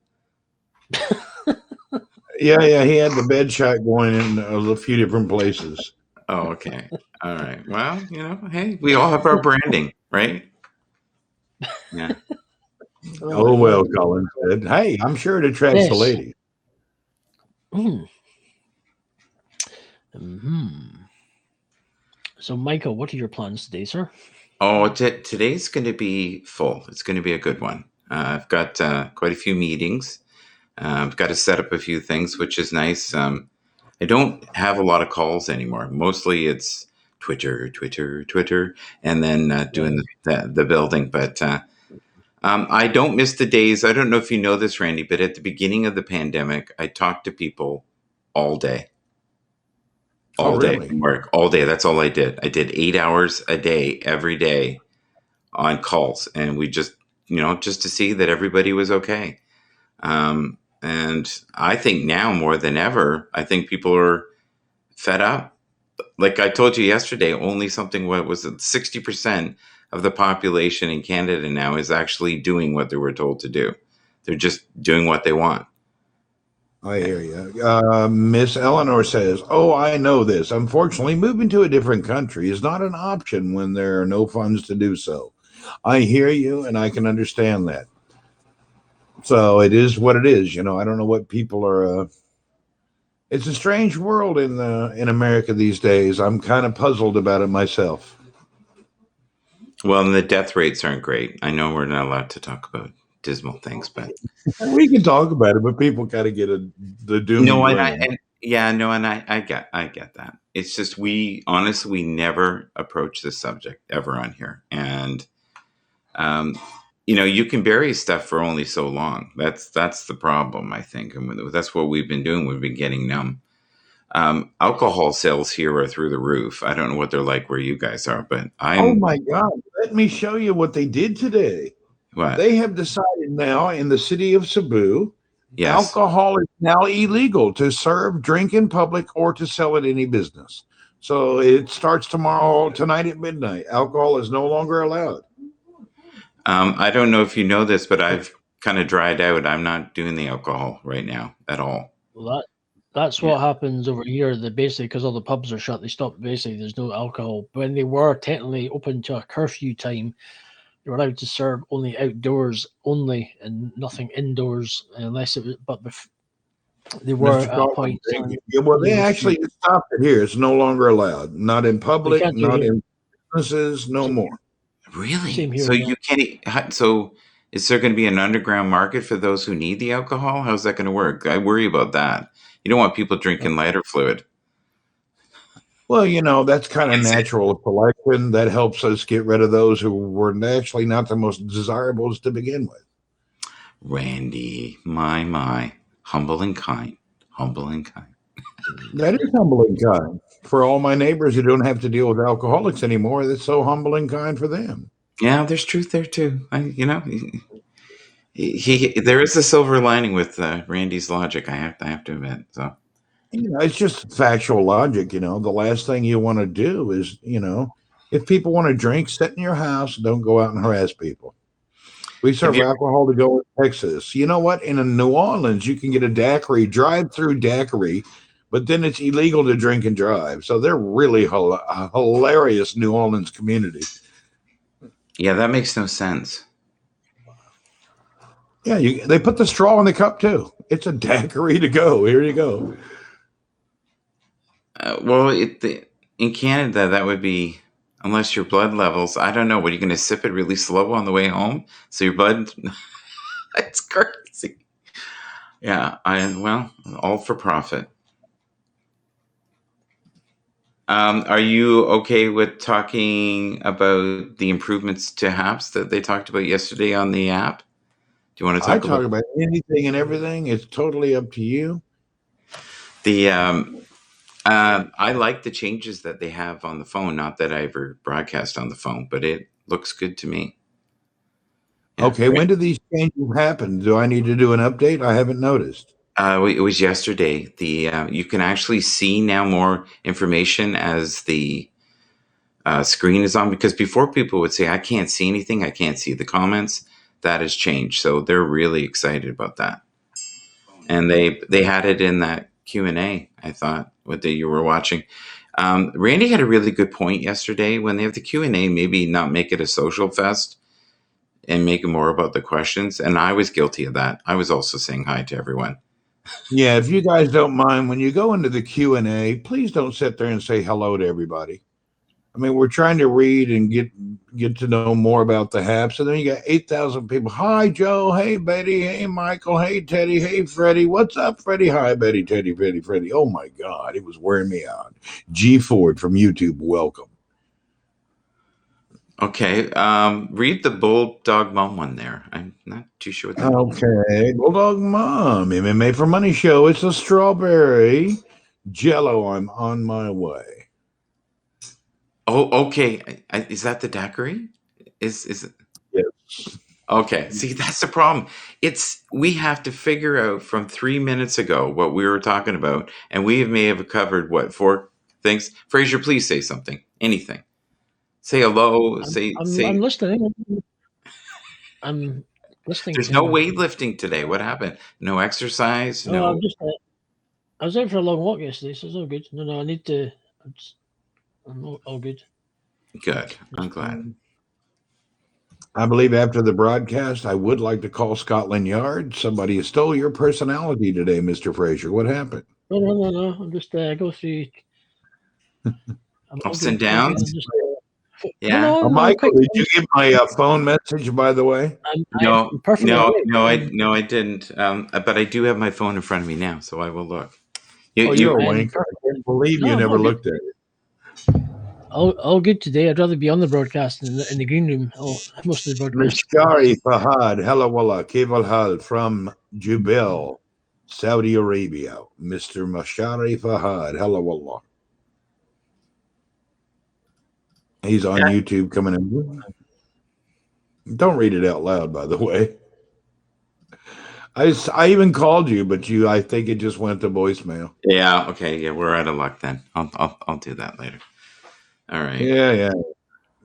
S2: Yeah, he had the bed shot going in a few different places.
S1: Oh, okay. All right. Well, you know, hey, we all have our branding, right? Yeah.
S2: Oh, well, Colin said. Hey, I'm sure it attracts the
S3: Yes.
S2: lady.
S3: So, Michael, what are your plans today, sir?
S1: Oh, today's going to be full. It's going to be a good one. I've got quite a few meetings. I've got to set up a few things, which is nice. I don't have a lot of calls anymore. Mostly it's Twitter, and then doing the building. But I don't miss the days. I don't know if you know this, Randy, but at the beginning of the pandemic, I talked to people all day. All day
S2: really?
S1: from work, all day. That's all I did. I did 8 hours a day, every day on calls. And we just, just to see that everybody was okay. And I think now more than ever, I think people are fed up. Like I told you yesterday, only something, what was it, 60% of the population in Canada now is actually doing what they were told to do. They're just doing what they want.
S2: I hear you. Miss Eleanor says, oh, I know this. Unfortunately, moving to a different country is not an option when there are no funds to do so. I hear you, and I can understand that. So it is what it is. You know, I don't know what people are. It's a strange world in America these days. I'm kind of puzzled about it myself.
S1: Well, and the death rates aren't great. I know we're not allowed to talk about dismal things, but
S2: we can talk about it. But people got to get the doom.
S1: No, and I get that. It's just we never approach this subject ever on here, and you can bury stuff for only so long. That's the problem, I think, and that's what we've been doing. We've been getting numb. Alcohol sales here are through the roof. I don't know what they're like where you guys are, but
S2: oh my God! Let me show you what they did today.
S1: What?
S2: They have decided now in the city of Cebu,
S1: yes,
S2: alcohol is now illegal to serve, drink in public, or to sell at any business. So it starts tonight at midnight. Alcohol is no longer allowed.
S1: I don't know if you know this, but I've kind of dried out. I'm not doing the alcohol right now at all.
S3: Well, that's what happens over here. That basically, because all the pubs are shut, they stop. Basically, there's no alcohol. When they were technically open to a curfew time, they were allowed to serve only outdoors only and nothing indoors unless it was. But they were at a point.
S2: Well, they actually stopped it here. It's no longer allowed. Not in public, not in businesses, no more.
S1: Really? So you can't. So is there going to be an underground market for those who need the alcohol? How's that going to work? I worry about that. You don't want people drinking lighter fluid.
S2: Well, that's kind of natural selection. That helps us get rid of those who were actually not the most desirables to begin with.
S1: Randy, my, humble and kind.
S2: That is humble and kind. For all my neighbors who don't have to deal with alcoholics anymore, that's so humble and kind for them.
S1: Yeah, there's truth there too. There is a silver lining with Randy's logic. I have to admit. So,
S2: it's just factual logic. The last thing you want to do is, if people want to drink, sit in your house. Don't go out and harass people. We serve alcohol to go in Texas. You know what? In New Orleans, you can get a daiquiri, drive-through daiquiri, but then it's illegal to drink and drive. So they're really a hilarious New Orleans community.
S1: Yeah, that makes no sense.
S2: Yeah, they put the straw in the cup too. It's a daiquiri to go. Here you go.
S1: Well, in Canada, that would be, unless your blood levels, I don't know, what, are you going to sip it really slow on the way home? So your blood, it's crazy. Yeah, all for profit. Are you okay with talking about the improvements to HAPS that they talked about yesterday on the app? Do you want to
S2: I
S1: talk
S2: talk
S1: about
S2: about anything and everything. It's totally up to you.
S1: the? I like the changes that they have on the phone. Not that I ever broadcast on the phone, but it looks good to me. Yeah.
S2: Okay, when do these changes happen? Do I need to do an update? I haven't noticed.
S1: It was yesterday. You can actually see now more information as the screen is on, because before people would say, I can't see anything, I can't see the comments. That has changed. So they're really excited about that. And they had it in that Q&A, I thought, what that you were watching. Randy had a really good point yesterday. When they have the Q&A, maybe not make it a social fest and make it more about the questions. And I was guilty of that. I was also saying hi to everyone.
S2: Yeah, if you guys don't mind, when you go into the Q&A, please don't sit there and say hello to everybody. I mean, we're trying to read and get to know more about the HAPS, and then you got 8,000 people. Hi, Joe. Hey, Betty. Hey, Michael. Hey, Teddy. Hey, Freddie. What's up, Freddie? Hi, Betty, Teddy, Betty, Freddie. Oh, my God. It was wearing me out. G Ford from YouTube, welcome.
S1: Okay. Read the Bulldog Mom one there. I'm not too sure what that means.
S2: Okay. Bulldog Mom, MMA for Money Show. It's a strawberry Jello. I'm on my way.
S1: Oh, okay. Is that the daiquiri? Is it?
S2: Yes.
S1: Okay. See, that's the problem. We have to figure out from 3 minutes ago what we were talking about, and we may have covered what, 4 things. Fraser, please say something. Anything. Say hello.
S3: I'm listening. I'm listening.
S1: There's
S3: to
S1: no
S3: him.
S1: weightlifting today. What happened? No exercise.
S3: No,
S1: No.
S3: I'm just. I was out for a long walk yesterday, so it's all good. No, I need to. I'm all good.
S1: Good. I'm glad.
S2: I believe after the broadcast, I would like to call Scotland Yard. Somebody stole your personality today, Mr. Fraser. What happened?
S3: No. I'm just go through. I'm all
S1: Ups
S3: good.
S1: and downs.
S3: Just,
S1: Yeah.
S3: No,
S2: Michael,
S3: quick.
S2: did you get my phone message, by the way?
S1: No,
S3: I'm perfectly awake.
S1: I didn't. But I do have my phone in front of me now, so I will look.
S2: You're a wanker. I can't believe you
S3: No,
S2: never
S3: no,
S2: looked at it.
S3: all good today. I'd rather be on the broadcast in the green room. Most of the broadcast.
S2: Mishkari Fahad, Helawala, Kevalhal from Jubil, Saudi Arabia. Mr. Mashari Fahad, Helawala. He's on YouTube coming in. Don't read it out loud, by the way. I even called you, but I think it just went to voicemail.
S1: Yeah. Okay. Yeah, we're out of luck then. I'll do that later. All right.
S2: Yeah.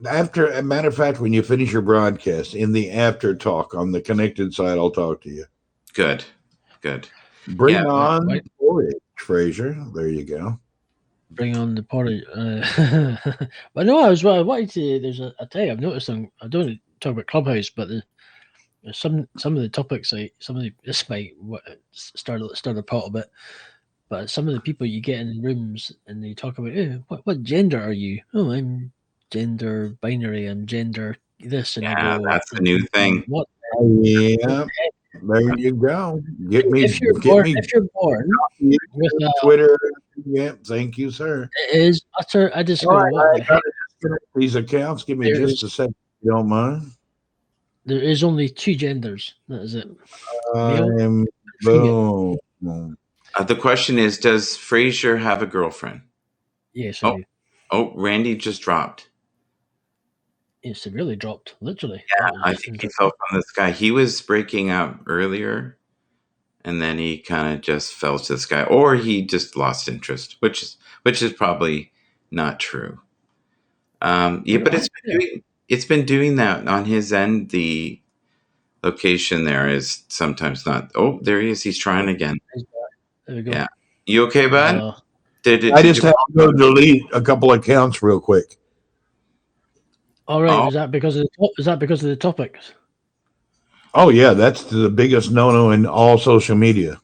S2: After, a matter of fact, when you finish your broadcast, in the after talk on the connected side, I'll talk to you.
S1: Good.
S2: Bring on the porridge, Fraser. There you go.
S3: Bring on the porridge. But no, I wanted to. There's a tell you, I've noticed. I don't want to talk about Clubhouse, but there's some of the topics. This might start a pot a bit. But some of the people you get in rooms and they talk about, what gender are you? Oh, I'm gender binary. I'm gender this, and
S1: yeah, that's the new thing.
S3: What?
S2: Yeah, there you go.
S3: If you're born with
S2: Twitter, yeah, thank you, sir.
S3: It is utter. I just go.
S2: Right,
S3: What the heck?
S2: These accounts. Give me just a second, if you don't mind.
S3: There is only 2 genders. That is it.
S2: Boom.
S1: The question is, does Fraser have a girlfriend?
S3: Yes, I do.
S1: Oh, Randy just dropped.
S3: Yes, it really dropped, literally.
S1: Yeah, I think he fell from the sky. He was breaking up earlier, and then he kind of just fell to the sky, or he just lost interest, which is probably not true. Yeah, but it's been doing that on his end. The location there is sometimes not. Oh, there he is. He's trying again.
S3: There we go.
S1: Yeah, you okay, bud?
S2: I just have to go delete a couple accounts real quick.
S3: All right. Is that because of the topics?
S2: Oh yeah, that's the biggest no-no in all social media.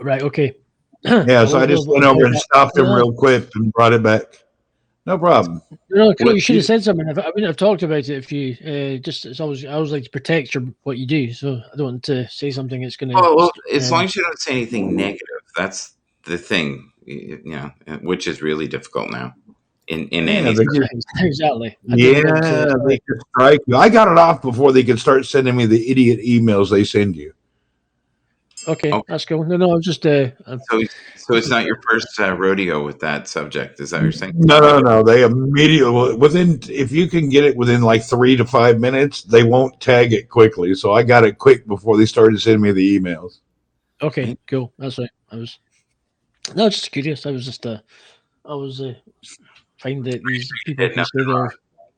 S3: Right. Okay.
S2: Yeah, so I just went over and stopped him real quick and brought it back. No problem.
S3: No,
S2: What-
S3: you should have said something. I wouldn't have talked about it if you just. I always like to protect what you do, so I don't want to say something that's going to.
S1: Well, as long as you don't say anything negative, that's the thing. Which is really difficult now. In any.
S3: Exactly.
S2: They could strike you. I got it off before they could start sending me the idiot emails they send you.
S3: Okay, that's cool. No, I'm just.
S1: So it's not your first rodeo with that subject. Is that what you're saying?
S2: No. They immediately if you can get it within like 3 to 5 minutes, they won't tag it quickly. So I got it quick before they started sending me the emails.
S3: Okay, cool. That's right. Just curious. I was find that these people can say they're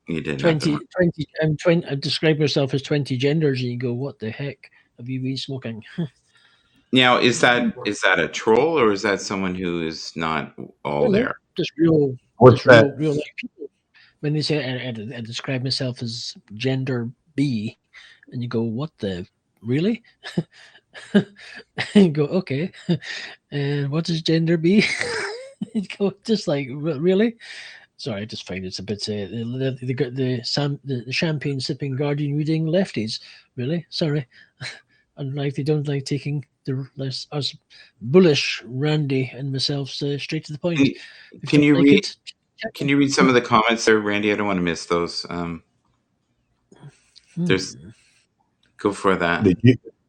S1: You did
S3: 20. I describe myself as 20 genders, and you go, "What the heck have you been smoking?"
S1: Now, is that a troll or is that someone who is not all there?
S3: Just real.
S2: What's that?
S3: Real life people. When they say I describe myself as gender B, and you go, "What the really?" And you go, "Okay," and what is gender B? You go, just like really. Sorry, I just find it's a bit the champagne sipping Guardian reading lefties. Really, sorry. Unlike they don't like taking us bullish Randy and myself straight to the point.
S1: Can you read? Can you read some of the comments there, Randy? I don't want to miss those. Go for that.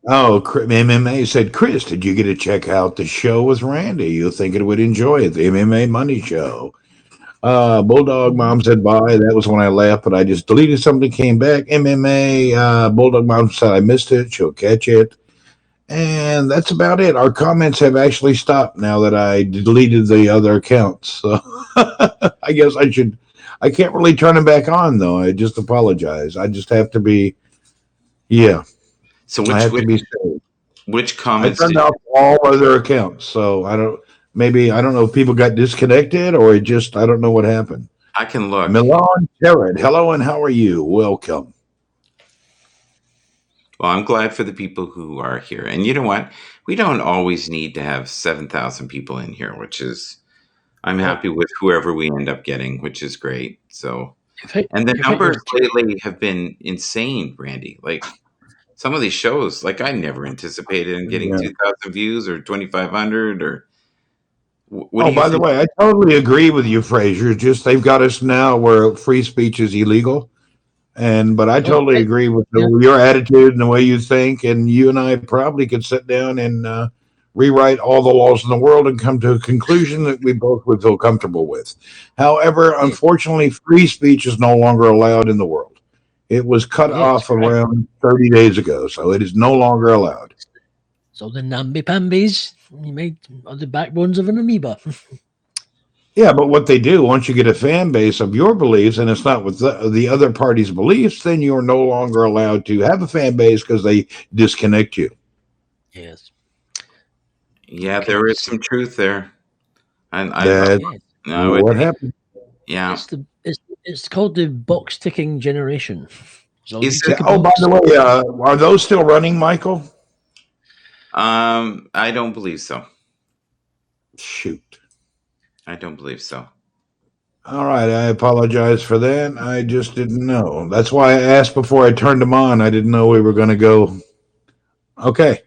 S2: MMA said, Chris, did you get to check out the show with Randy? You think it would enjoy it, the MMA Money Show. Bulldog Mom said bye. That was when I left, but I just deleted something, came back. MMA, Bulldog Mom said I missed it. She'll catch it. And that's about it. Our comments have actually stopped now that I deleted the other accounts. So I guess I can't really turn them back on, though. I just apologize. I just have to be,
S1: So which comments?
S2: I turned off all other accounts. So I don't know if people got disconnected or I don't know what happened.
S1: I can look.
S2: Milan Jared, hello and how are you? Welcome.
S1: Well, I'm glad for the people who are here. And you know what? We don't always need to have 7,000 people in here, I'm happy with whoever we end up getting, which is great. So, and the numbers lately have been insane, Randy. Like some of these shows, like I never anticipated in getting 2,000 views or 2,500 or.
S2: By the way, I totally agree with you, Fraser. Just they've got us now where free speech is illegal. But I totally agree with your attitude and the way you think. And you and I probably could sit down and rewrite all the laws in the world and come to a conclusion that we both would feel comfortable with. However, unfortunately, free speech is no longer allowed in the world. It was cut off around 30 days ago, so it is no longer allowed.
S3: So the namby-pambies, you made the backbones of an amoeba.
S2: Yeah, but what they do, once you get a fan base of your beliefs and it's not with the other party's beliefs, then you're no longer allowed to have a fan base because they disconnect you.
S3: Yes.
S1: Yeah, there is some truth there.
S2: What happened?
S1: Yeah.
S3: It's called the box ticking generation.
S2: So by the way, are those still running, Michael?
S1: I don't believe so.
S2: Shoot.
S1: I don't believe so.
S2: All right. I apologize for that. I just didn't know. That's why I asked before I turned them on. I didn't know we were going to go. Okay.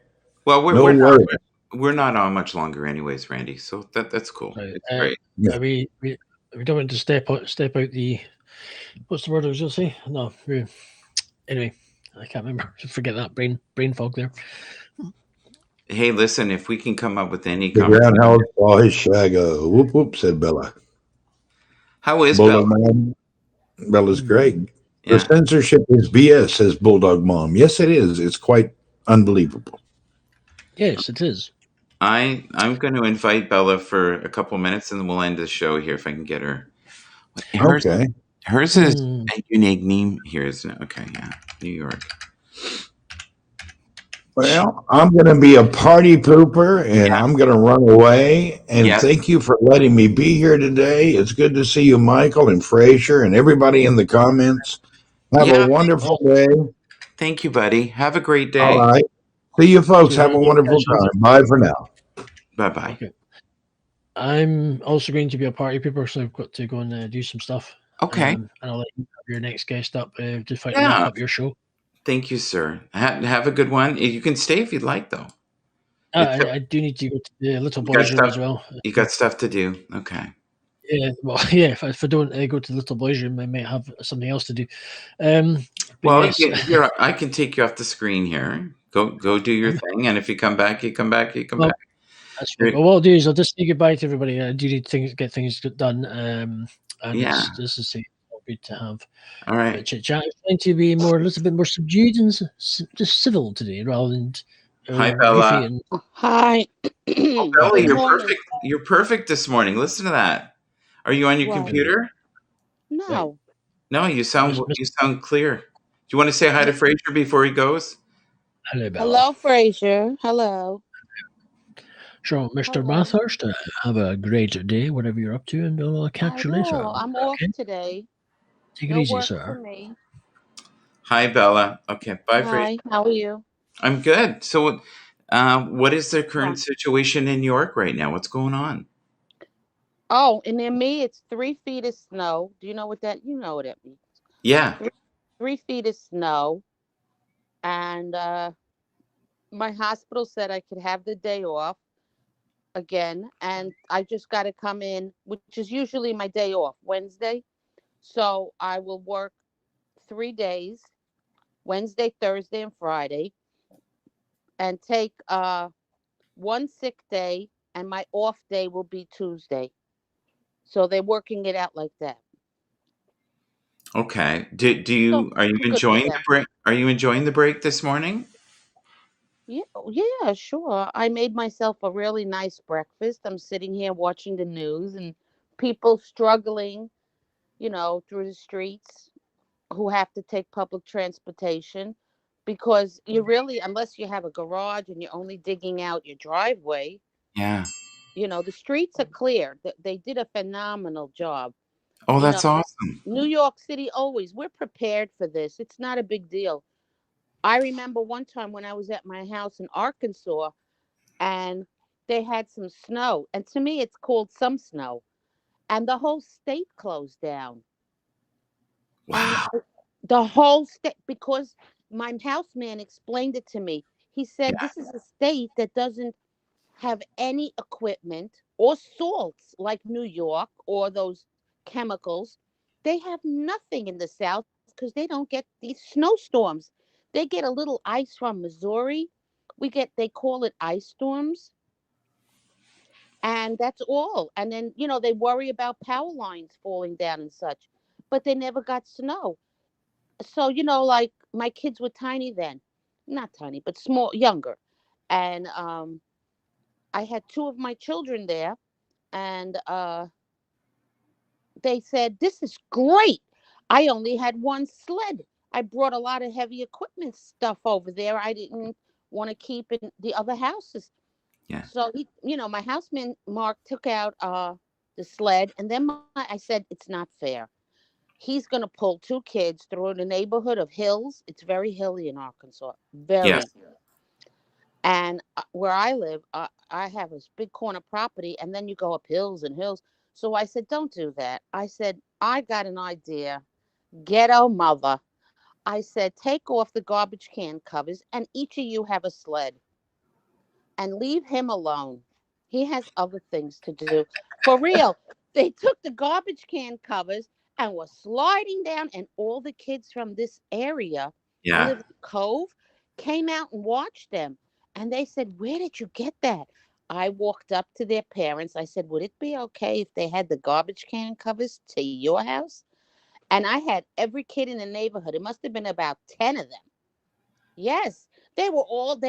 S1: Well, we're not on much longer anyways, Randy. So that's cool. Right. It's great.
S3: Yeah. We don't want to step out the, what's the word I was going to say? No. Anyway, I can't remember. Forget that brain fog there.
S1: Hey, listen, if we can come up with any
S2: groundhog saw his shago. Whoop whoop, said Bella.
S1: How is Bella?
S2: Bella's great. Yeah. The censorship is BS, says Bulldog Mom. Yes, it is. It's quite unbelievable.
S3: Yes, it is.
S1: I'm going to invite Bella for a couple minutes and then we'll end the show here if I can get her. Hers is a unique name here, isn't it? Okay, yeah. New York.
S2: Well, I'm going to be a party pooper and I'm going to run away. And thank you for letting me be here today. It's good to see you, Michael and Fraser and everybody in the comments. Have a wonderful day.
S1: Thank you, buddy. Have a great day.
S2: All right. See you folks.
S3: See you
S2: Have a
S3: later.
S2: wonderful
S3: Catch you
S2: time. Bye for now.
S1: Bye-bye.
S3: Okay. I'm also going to be a party pooper, so I've got to go and do some stuff.
S1: Okay.
S3: And I'll let you have your next guest up to wrap
S1: Yeah.
S3: up your show.
S1: Thank you, sir. Have a good one. You can stay if you'd like, though.
S3: I do need to go to the little
S1: You got
S3: boys' room
S1: stuff-
S3: as well.
S1: You got stuff to do. Okay.
S3: Yeah, well, yeah. If I don't go to the little boys' room, I might have something else to do. But
S1: Well,
S3: yes,
S1: here, I can take you off the screen here. Go do your thing, and if you come back, you come back.
S3: Well,
S1: back.
S3: that's fine. Well, what I'll do is I'll just say goodbye to everybody. I do need to get things done. And
S1: Yeah.
S3: this is good to have
S1: All
S3: a
S1: right.
S3: chit chat. I'm trying to be a little bit more subdued and just civil today, rather than
S1: Hi, Bella.
S3: goofy and
S4: Hi.
S1: Oh, Bella,
S4: Good
S1: you're
S4: morning.
S1: perfect. You're perfect this morning. Listen to that. Are you on your
S4: Wow.
S1: computer?
S4: No.
S1: No, you sound
S3: Miss-
S1: clear. Do you want to say hi to Fraser before he goes?
S3: Hello, Bella.
S4: Hello, Fraser. Hello.
S3: So, Mr.
S4: Hello.
S3: Bathurst, have a great day, whatever you're up to, and I'll catch you later.
S4: I'm off
S3: Okay?
S4: today.
S3: Take it
S4: No
S3: easy,
S4: work for
S3: sir.
S4: me.
S1: Hi, Bella. Okay, bye, Fraser.
S4: Hi. How are you?
S1: I'm good. So, what is the current situation in New York right now? What's going on?
S4: Oh, and in me, it's 3 feet of snow. Do you know what that? You know what it means.
S1: Yeah.
S4: 3 feet of snow, and my hospital said I could have the day off again, and I just got to come in, which is usually my day off, Wednesday. So I will work 3 days, Wednesday, Thursday, and Friday, and take one sick day, and my off day will be Tuesday. So they're working it out like that.
S1: Okay. Are you
S4: good for
S1: enjoying the
S4: them.
S1: break? Are you enjoying the break this morning?
S4: Yeah, sure. I made myself a really nice breakfast. I'm sitting here watching the news and people struggling, through the streets who have to take public transportation because you really, unless you have a garage and you're only digging out your driveway,
S1: Yeah.
S4: the streets are clear. They did a phenomenal job.
S1: Oh,
S4: You
S1: that's
S4: know,
S1: awesome.
S4: New York City, we're prepared for this. It's not a big deal. I remember one time when I was at my house in Arkansas and they had some snow. And to me, it's called some snow. And the whole state closed down.
S1: Wow.
S4: And the whole state, because my houseman explained it to me. He said,
S1: Yeah.
S4: this is a state that doesn't have any equipment or salts like New York or those chemicals. They have nothing in the South because they don't get these snowstorms. They get a little ice from Missouri. They call it ice storms. And that's all. And then, they worry about power lines falling down and such, but they never got snow. So, like my kids were tiny then, not tiny, but small, younger. And I had 2 of my children there, and they said, this is great. I only had one sled. I brought a lot of heavy equipment stuff over there. I didn't want to keep in the other houses.
S1: Yeah.
S4: So my houseman Mark took out the sled, and then I said, it's not fair. He's going to pull 2 kids through the neighborhood of hills. It's very hilly in Arkansas. Very.
S1: Yes.
S4: And where I live, I have this big corner property, and then you go up hills and hills. So I said, don't do that. I said, I got an idea. Ghetto mother. I said, take off the garbage can covers, and each of you have a sled. And leave him alone. He has other things to do. For real. They took the garbage can covers and were sliding down, and all the kids from this area,
S1: Yeah.
S4: Live Cove, came out and watched them. And they said, where did you get that? I walked up to their parents. I said, would it be okay if they had the garbage can covers to your house? And I had every kid in the neighborhood. It must have been about 10 of them. Yes, they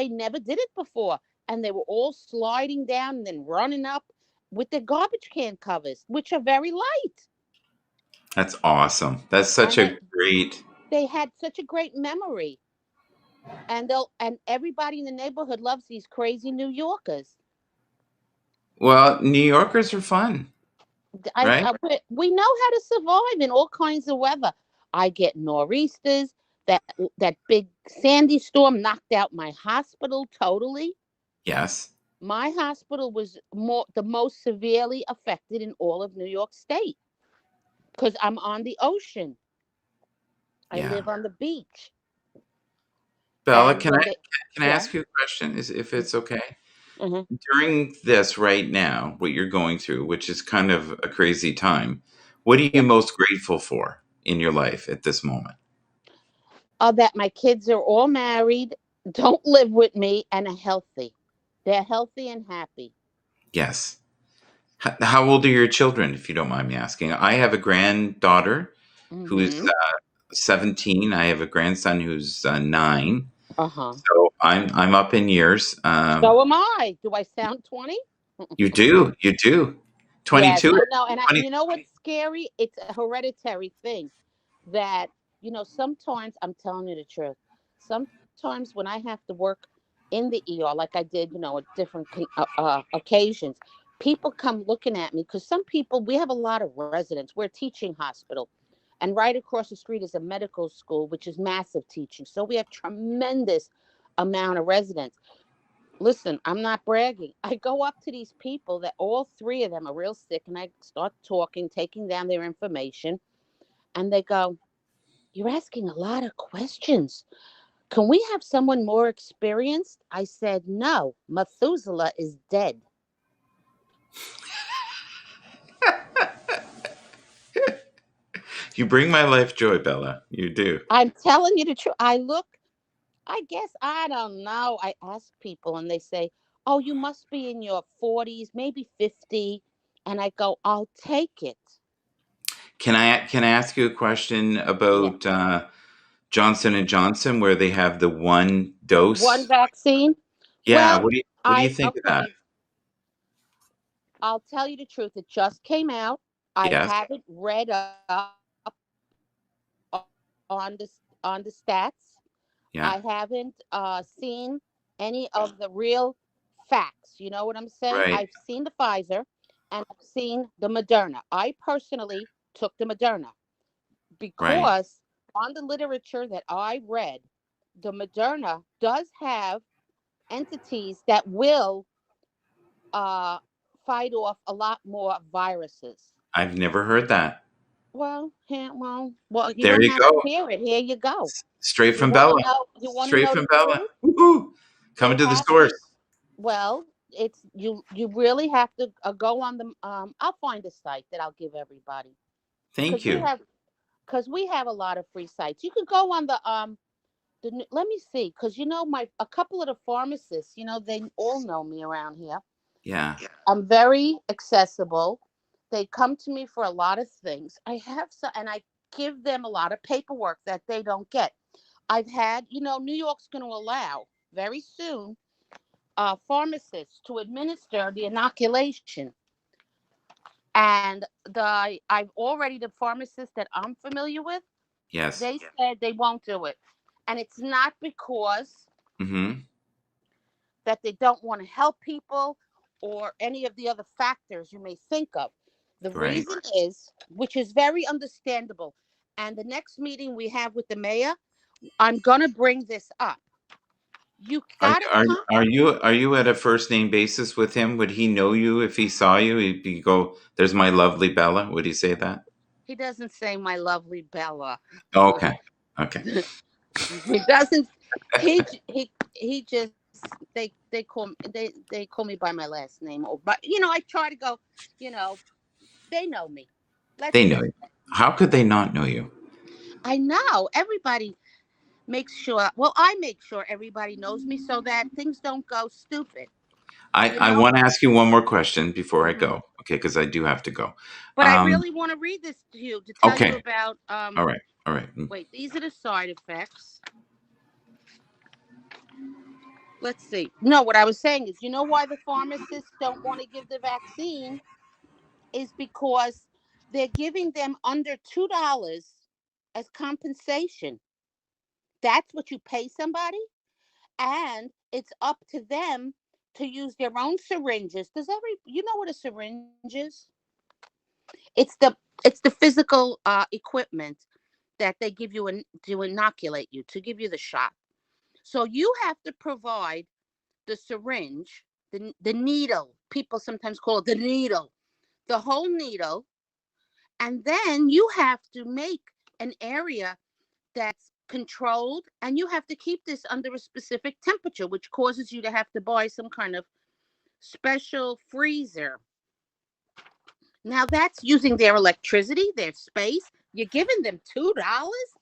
S4: never did it before. And they were all sliding down and then running up with the garbage can covers, which are very light.
S1: That's awesome. That's such
S4: They had such a great memory. And everybody in the neighborhood loves these crazy New Yorkers.
S1: Well, New Yorkers are fun. Right?
S4: We know how to survive in all kinds of weather. I get nor'easters. that big Sandy storm knocked out my hospital totally.
S1: Yes.
S4: My hospital was the most severely affected in all of New York State because I'm on the ocean. I
S1: Yeah.
S4: live on the beach.
S1: Bella,
S4: And
S1: can
S4: when
S1: I
S4: they,
S1: can I
S4: yeah,
S1: ask you a question? If it's okay?
S4: hmm
S1: During this right now, what you're going through, which is kind of a crazy time, what are
S4: yeah.
S1: you most grateful for in your life at this moment?
S4: That my kids are all married, don't live with me, and are healthy. They're healthy and happy.
S1: Yes. How old are your children, if you don't mind me asking? I have a granddaughter who's
S4: Mm-hmm.
S1: 17. I have a grandson who's 9.
S4: Uh-huh.
S1: So I'm up in years.
S4: So am I. Do I sound 20?
S1: You do, you do.
S4: Yes,
S1: 22.
S4: I know. And
S1: 20,
S4: you know what's scary? It's a hereditary thing that, sometimes I'm telling you the truth. Sometimes when I have to work in the ER, like I did, at different occasions, people come looking at me because some people, we have a lot of residents. We're a teaching hospital. And right across the street is a medical school, which is massive teaching. So we have tremendous amount of residents. Listen, I'm not bragging. I go up to these people that all three of them are real sick, and I start talking, taking down their information, and they go, "You're asking a lot of questions. Can we have someone more experienced?" I said, "No, Methuselah is dead."
S1: You bring my life joy, Bella. You do.
S4: I'm telling you the truth. I guess, I don't know. I ask people, and they say, "Oh, you must be in your 40s, maybe 50." And I go, "I'll take it."
S1: Can I ask you a question
S4: Yeah.
S1: about Johnson and Johnson, where they have the one
S4: One
S1: dose?
S4: vaccine.
S1: Yeah.
S4: Well,
S1: What do you think of that?
S4: okay. I'll tell you the truth. It just came out. I
S1: Yes.
S4: haven't read up on the stats.
S1: Yeah.
S4: I haven't seen any of the real facts. You know what I'm saying?
S1: Right.
S4: I've seen the Pfizer and I've seen the Moderna. I personally took the Moderna
S1: Right.
S4: because on the literature that I read, the Moderna does have entities that will uh, fight off a lot more viruses.
S1: I've never heard that.
S4: Well, yeah, well, you
S1: There
S4: don't
S1: you
S4: have to
S1: go.
S4: hear it. Here you go.
S1: Straight
S4: You
S1: from
S4: want
S1: Bella.
S4: to know? You want to
S1: Straight
S4: know
S1: from
S4: the
S1: Bella.
S4: truth?
S1: Woohoo!
S4: They
S1: Coming to the
S4: have
S1: source.
S4: this. Well, it's you really have to go on the. I'll find a site that I'll give everybody
S1: Thank
S4: because we
S1: you.
S4: have a lot of free sites. You can go on let me see, because my a couple of the pharmacists, they all know me around here.
S1: Yeah.
S4: I'm very accessible. They come to me for a lot of things. And I give them a lot of paperwork that they don't get. I've had, New York's going to allow very soon pharmacists to administer the inoculation. And the pharmacists that I'm familiar with,
S1: Yes.
S4: they said they won't do it. And it's not because
S1: Mm-hmm.
S4: that they don't want to help people or any of the other factors you may think of. The
S1: Right.
S4: reason is, which is very understandable, and the next meeting we have with the mayor, I'm going to bring this up. You
S1: Are,
S4: got to
S1: are
S4: come.
S1: are you at a first name basis with him? Would he know you if he saw you? He'd go, "There's my lovely Bella." Would he say that?
S4: He doesn't say my lovely Bella.
S1: Oh, okay. Okay.
S4: He doesn't. He just they call me by my last name. Or but I try to go. You know they know me. Let's
S1: They know
S4: just.
S1: you. How could they not know you?
S4: I know everybody makes sure. Well, I make sure everybody knows me so that things don't go stupid. You
S1: I
S4: know.
S1: want to ask you one more question before I
S4: hmm
S1: go. Okay, because I do have to go.
S4: But I
S1: Um,
S4: really want to read this to you to tell you
S1: okay.
S4: about.
S1: All right. All right.
S4: Wait, these are the side effects. Let's see. No, what I was saying is, why the pharmacists don't want to give the vaccine is because they're giving them under $2 as compensation. That's what you pay somebody, and it's up to them to use their own syringes. You know what a syringe is? It's the physical equipment that they give you to inoculate you, to give you the shot. So you have to provide the syringe, the needle. People sometimes call it the needle, the whole needle. And then you have to make an area that's controlled, and you have to keep this under a specific temperature, which causes you to have to buy some kind of special freezer. Now that's using their electricity, their space. You're giving them $2.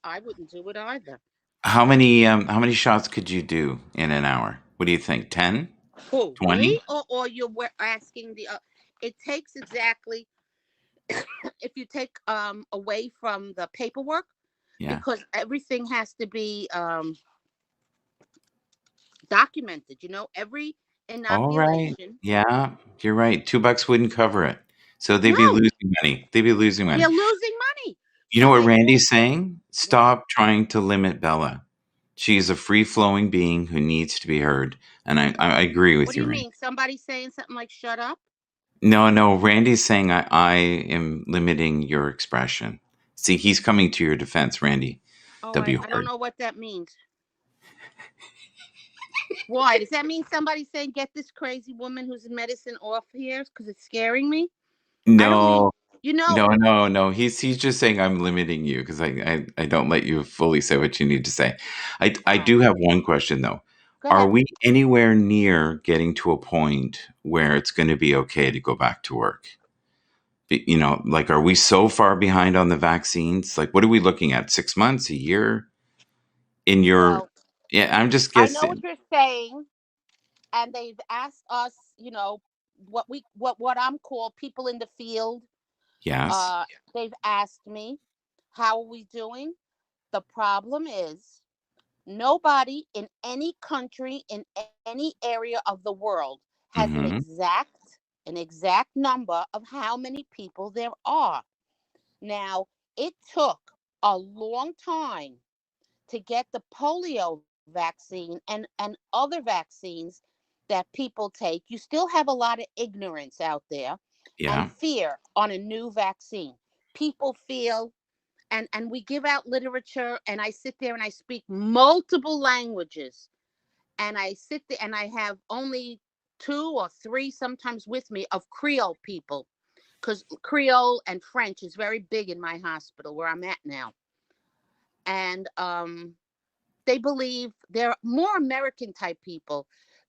S4: I wouldn't do it either.
S1: How many shots could you do in an hour? What do you think? 10?
S4: Who,
S1: 20?
S4: me, or you're asking the? It takes exactly. If you take away from the paperwork,
S1: Yeah.
S4: because everything has to be documented. Every
S1: All right.
S4: inoculation.
S1: Yeah, you're right. $2 wouldn't cover it. So they'd be
S4: No,
S1: losing money. They'd be losing money.
S4: they're losing money.
S1: You know
S4: So
S1: what
S4: they
S1: Randy's saying? Stop trying to limit Bella. She's a free-flowing being who needs to be heard. And I agree with
S4: What do
S1: you,
S4: you
S1: Randy.
S4: mean? Somebody saying something like "shut up"?
S1: No, Randy's saying I am limiting your expression. See, he's coming to your defense, Randy.
S4: Oh,
S1: W.
S4: I don't know what that means. Why? Does that mean somebody saying "get this crazy woman who's in medicine off here"? Because it's scaring me.
S1: No,
S4: No.
S1: He's just saying I'm limiting you because I don't let you fully say what you need to say. I do have one question though.
S4: Go
S1: Are
S4: ahead.
S1: we anywhere near getting to a point where it's going to be okay to go back to work? Like, are we so far behind on the vaccines? Like, what are we looking at? 6 months, a year?
S4: Well,
S1: Yeah, I'm just
S4: I know what
S1: guessing.
S4: you're saying, and they've asked us, what I'm called people in the field.
S1: Yes.
S4: They've asked me, how are we doing? The problem is nobody in any country in any area of the world has an
S1: Mm-hmm.
S4: exact number of how many people there are. Now, it took a long time to get the polio vaccine and other vaccines that people take. You still have a lot of ignorance out there
S1: Yeah.
S4: and fear on a new vaccine. People feel, and we give out literature, and I sit there and I speak multiple languages, and I sit there and I have only 2 or 3 sometimes with me of Creole people, because Creole and French is very big in my hospital where I'm at now. And they believe they're more American type people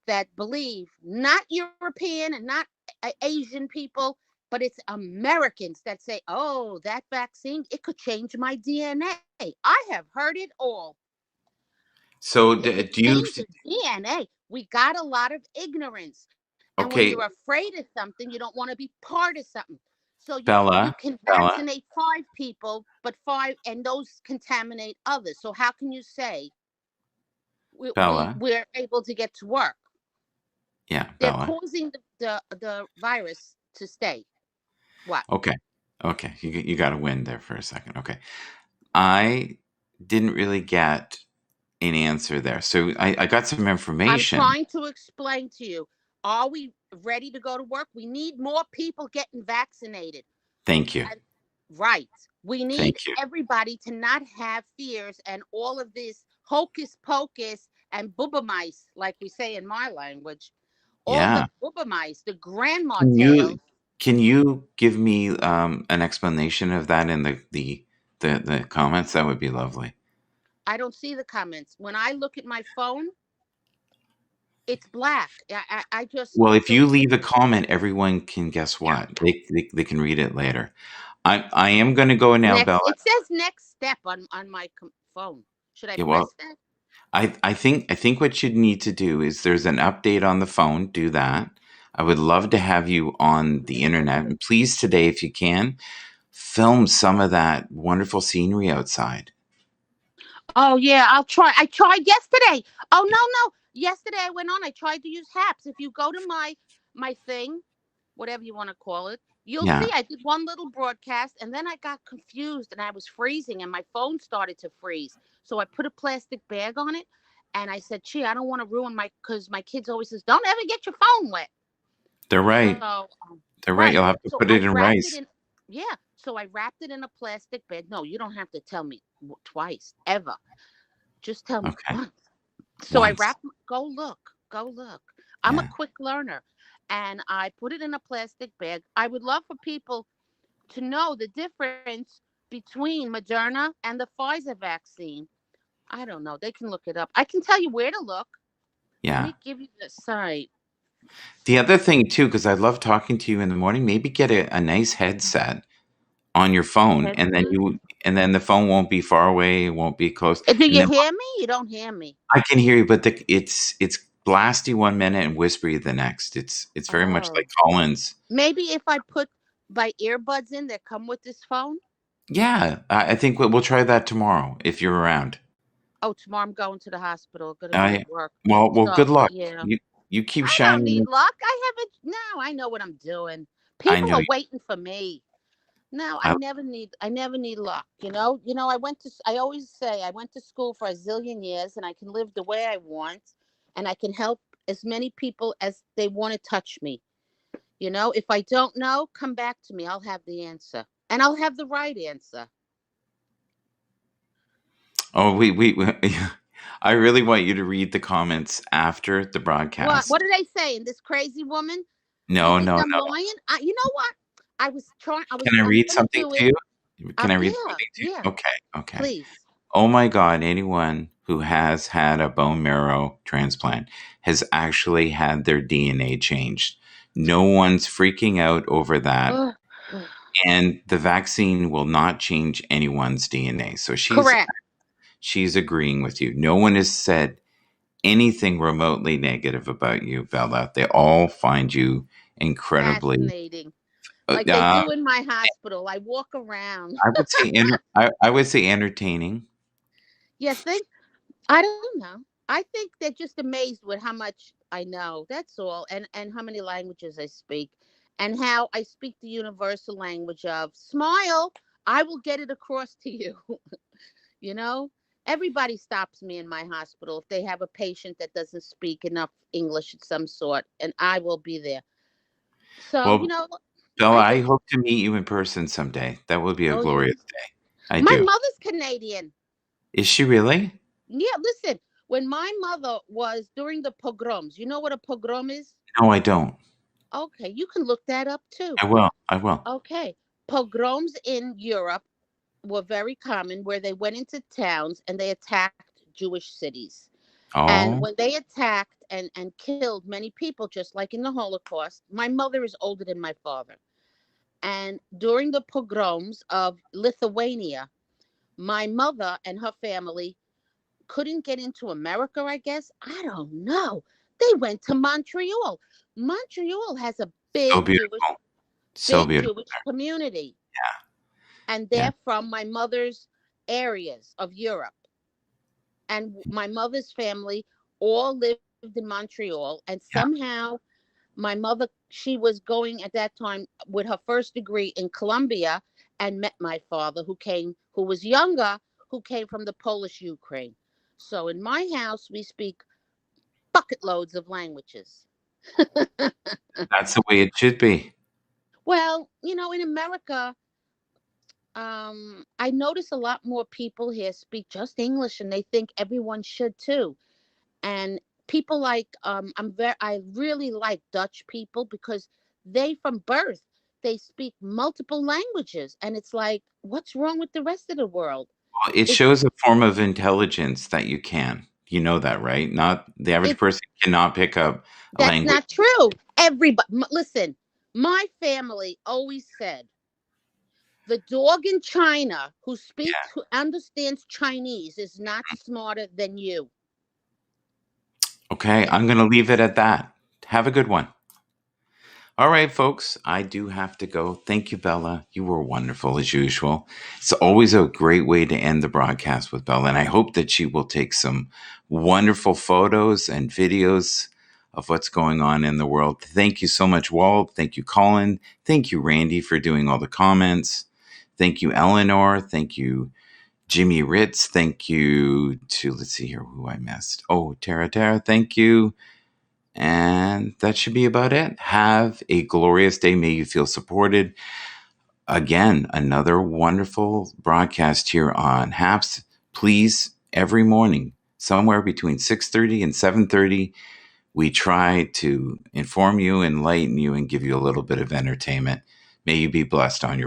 S4: that believe, not European and not Asian people, but it's Americans that say, oh, that vaccine, it could change my DNA. I have heard it all.
S1: So
S4: It could
S1: do you?
S4: change the DNA. We got a lot of ignorance. And when
S1: Okay,
S4: you're afraid of something, you don't want to be part of something. So you
S1: Bella.
S4: can vaccinate 5 people, but 5, and those contaminate others. So how can you say
S1: Bella.
S4: we're able to get to work?
S1: Yeah,
S4: They're
S1: Bella.
S4: causing the virus to stay. What?
S1: Okay. You got to win there for a second. Okay. I didn't really get an answer there. So I got some
S4: I'm
S1: information.
S4: trying to explain to you. Are we ready to go to work? We need more people getting vaccinated.
S1: Thank you.
S4: Right. We need
S1: Thank you.
S4: everybody to not have fears and all of this hocus pocus and booba mice, like we say in my language. All
S1: Yeah.
S4: the booba mice, the grandma
S1: Can
S4: tales.
S1: you give me an explanation of that in the comments? That would be lovely.
S4: I don't see the comments. When I look at my phone, it's black. I just.
S1: Well, if you leave a comment, everyone can guess what? They can read it later. I am going to go now, Bella.
S4: It says next step on my phone. Should I
S1: Yeah,
S4: press
S1: well,
S4: that?
S1: I think what you need to do is there's an update on the phone. Do that. I would love to have you on the internet. And please today, if you can, film some of that wonderful scenery outside.
S4: Oh yeah, I'll try. I tried yesterday. Oh no. Yesterday I went on. I tried to use Haps. If you go to my thing, whatever you want to call it, you'll
S1: Yeah.
S4: see I did one little broadcast, and then I got confused and I was freezing and my phone started to freeze. So I put a plastic bag on it, and I said, "Gee, I don't want to ruin because my kids always says, don't ever get your phone wet."
S1: They're right.
S4: So
S1: They're right. You'll have to
S4: So
S1: put
S4: I
S1: it in
S4: wrapped
S1: rice.
S4: it in. Yeah. So I wrapped it in a plastic bag. No, you don't have to tell me twice, ever. Just tell me
S1: Okay.
S4: once. So I
S1: Once.
S4: wrapped, go look, go look. I'm a
S1: Yeah.
S4: quick learner. And I put it in a plastic bag. I would love for people to know the difference between Moderna and the Pfizer vaccine. I don't know. They can look it up. I can tell you where to look. Let
S1: Yeah.
S4: me give you the site.
S1: The other thing too, because I love talking to you in the morning, maybe get a nice headset on your phone, and then
S4: Headset.
S1: the phone won't be far away, it won't be close,
S4: Do
S1: and
S4: you
S1: then
S4: hear me? You don't hear me.
S1: I can hear you, but it's blasty 1 minute and whispery the next. It's very much
S4: Oh.
S1: like Collins.
S4: Maybe if I put my earbuds in that come with this phone.
S1: Yeah, I think we'll try that tomorrow if you're around.
S4: Oh, tomorrow I'm going to the hospital. Going to be
S1: I
S4: at work.
S1: well, good
S4: So,
S1: luck.
S4: yeah.
S1: You keep
S4: I don't need
S1: shining.
S4: luck. I have it now. I know what I'm doing.
S1: I
S4: People
S1: know.
S4: are waiting for me. No,
S1: I,
S4: I never need luck, you know? You know, I always say I went to school for a zillion years and I can live the way I want and I can help as many people as they want to touch me. You know, if I don't know, come back to me. I'll have the answer. And I'll have the right answer.
S1: oh, I really want you to read the comments after the
S4: What
S1: broadcast.
S4: are they saying? This crazy woman? You
S1: No,
S4: think
S1: no,
S4: I'm
S1: no.
S4: lying? You know what?
S1: Can I
S4: I'm
S1: read
S4: gonna
S1: something
S4: do
S1: to
S4: it.
S1: you? Can I read
S4: Yeah,
S1: something to you?
S4: yeah.
S1: Okay, okay.
S4: Please.
S1: Oh my God, anyone who has had a bone marrow transplant has actually had their DNA changed. No one's freaking out over that.
S4: Ugh.
S1: And the vaccine will not change anyone's DNA. So
S4: Correct.
S1: she's agreeing with you. No one has said anything remotely negative about you, Bella. They all find you incredibly
S4: Fascinating. Like they do in my hospital. I walk around.
S1: I would say entertaining.
S4: You think? I don't know. I think they're just amazed with how much I know. That's all. And how many languages I speak. And how I speak the universal language of smile. I will get it across to you. You know? Everybody stops me in my hospital if they have a patient that doesn't speak enough English of some sort, and I will be there. So,
S1: Well,
S4: you know,
S1: Bella,
S4: I
S1: I
S4: think,
S1: hope to meet you in person someday. That would be a
S4: oh, yeah.
S1: glorious day. I
S4: My
S1: do.
S4: mother's Canadian.
S1: Is she really?
S4: Yeah, listen, when my mother was during the pogroms, you know what a pogrom is?
S1: No, I don't.
S4: Okay, you can look that up too.
S1: I will. I will.
S4: Okay, pogroms in Europe were very common where they went into towns and they attacked Jewish cities. And
S1: Oh,
S4: when they attacked and killed many people, just like in the Holocaust, my mother is older than my father. And during the pogroms of Lithuania, my mother and her family couldn't get into America, I guess. I don't know. They went to Montreal. Montreal has a
S1: so beautiful. So
S4: big
S1: beautiful.
S4: Jewish community. And
S1: Yeah.
S4: they're from my mother's areas of Europe. And my mother's family all lived in Montreal. And
S1: Yeah.
S4: somehow my mother, she was going at that time with her first degree in Columbia and met my father who was younger, who came from the Polish Ukraine. So in my house, we speak bucket loads of languages.
S1: That's the way it should be.
S4: Well, you know, in America, I notice a lot more people here speak just English and they think everyone should too. And people like I really like Dutch people because they from birth they speak multiple languages and it's like what's wrong with the rest of the world?
S1: Well, it
S4: It
S1: shows a form of intelligence that you can. You know that, right? Not the average
S4: it
S1: person cannot pick up a
S4: That's
S1: language.
S4: not true. Everybody listen, my family always said the dog in China who understands Chinese is not smarter than you.
S1: Okay, I'm going to leave it at that. Have a good one. All right, folks, I do have to go. Thank you, Bella. You were wonderful as usual. It's always a great way to end the broadcast with Bella, and I hope that she will take some wonderful photos and videos of what's going on in the world. Thank you so much, Walt. Thank you, Colin. Thank you, Randy, for doing all the comments. Thank you, Eleanor. Thank you, Jimmy Ritz. Thank you to, let's see here who I missed. Oh, Tara. Thank you. And that should be about it. Have a glorious day. May you feel supported. again, another wonderful broadcast here on HAPS. Please, every morning, somewhere between 6:30 and 7:30, we try to inform you, enlighten you, and give you a little bit of entertainment. May you be blessed on your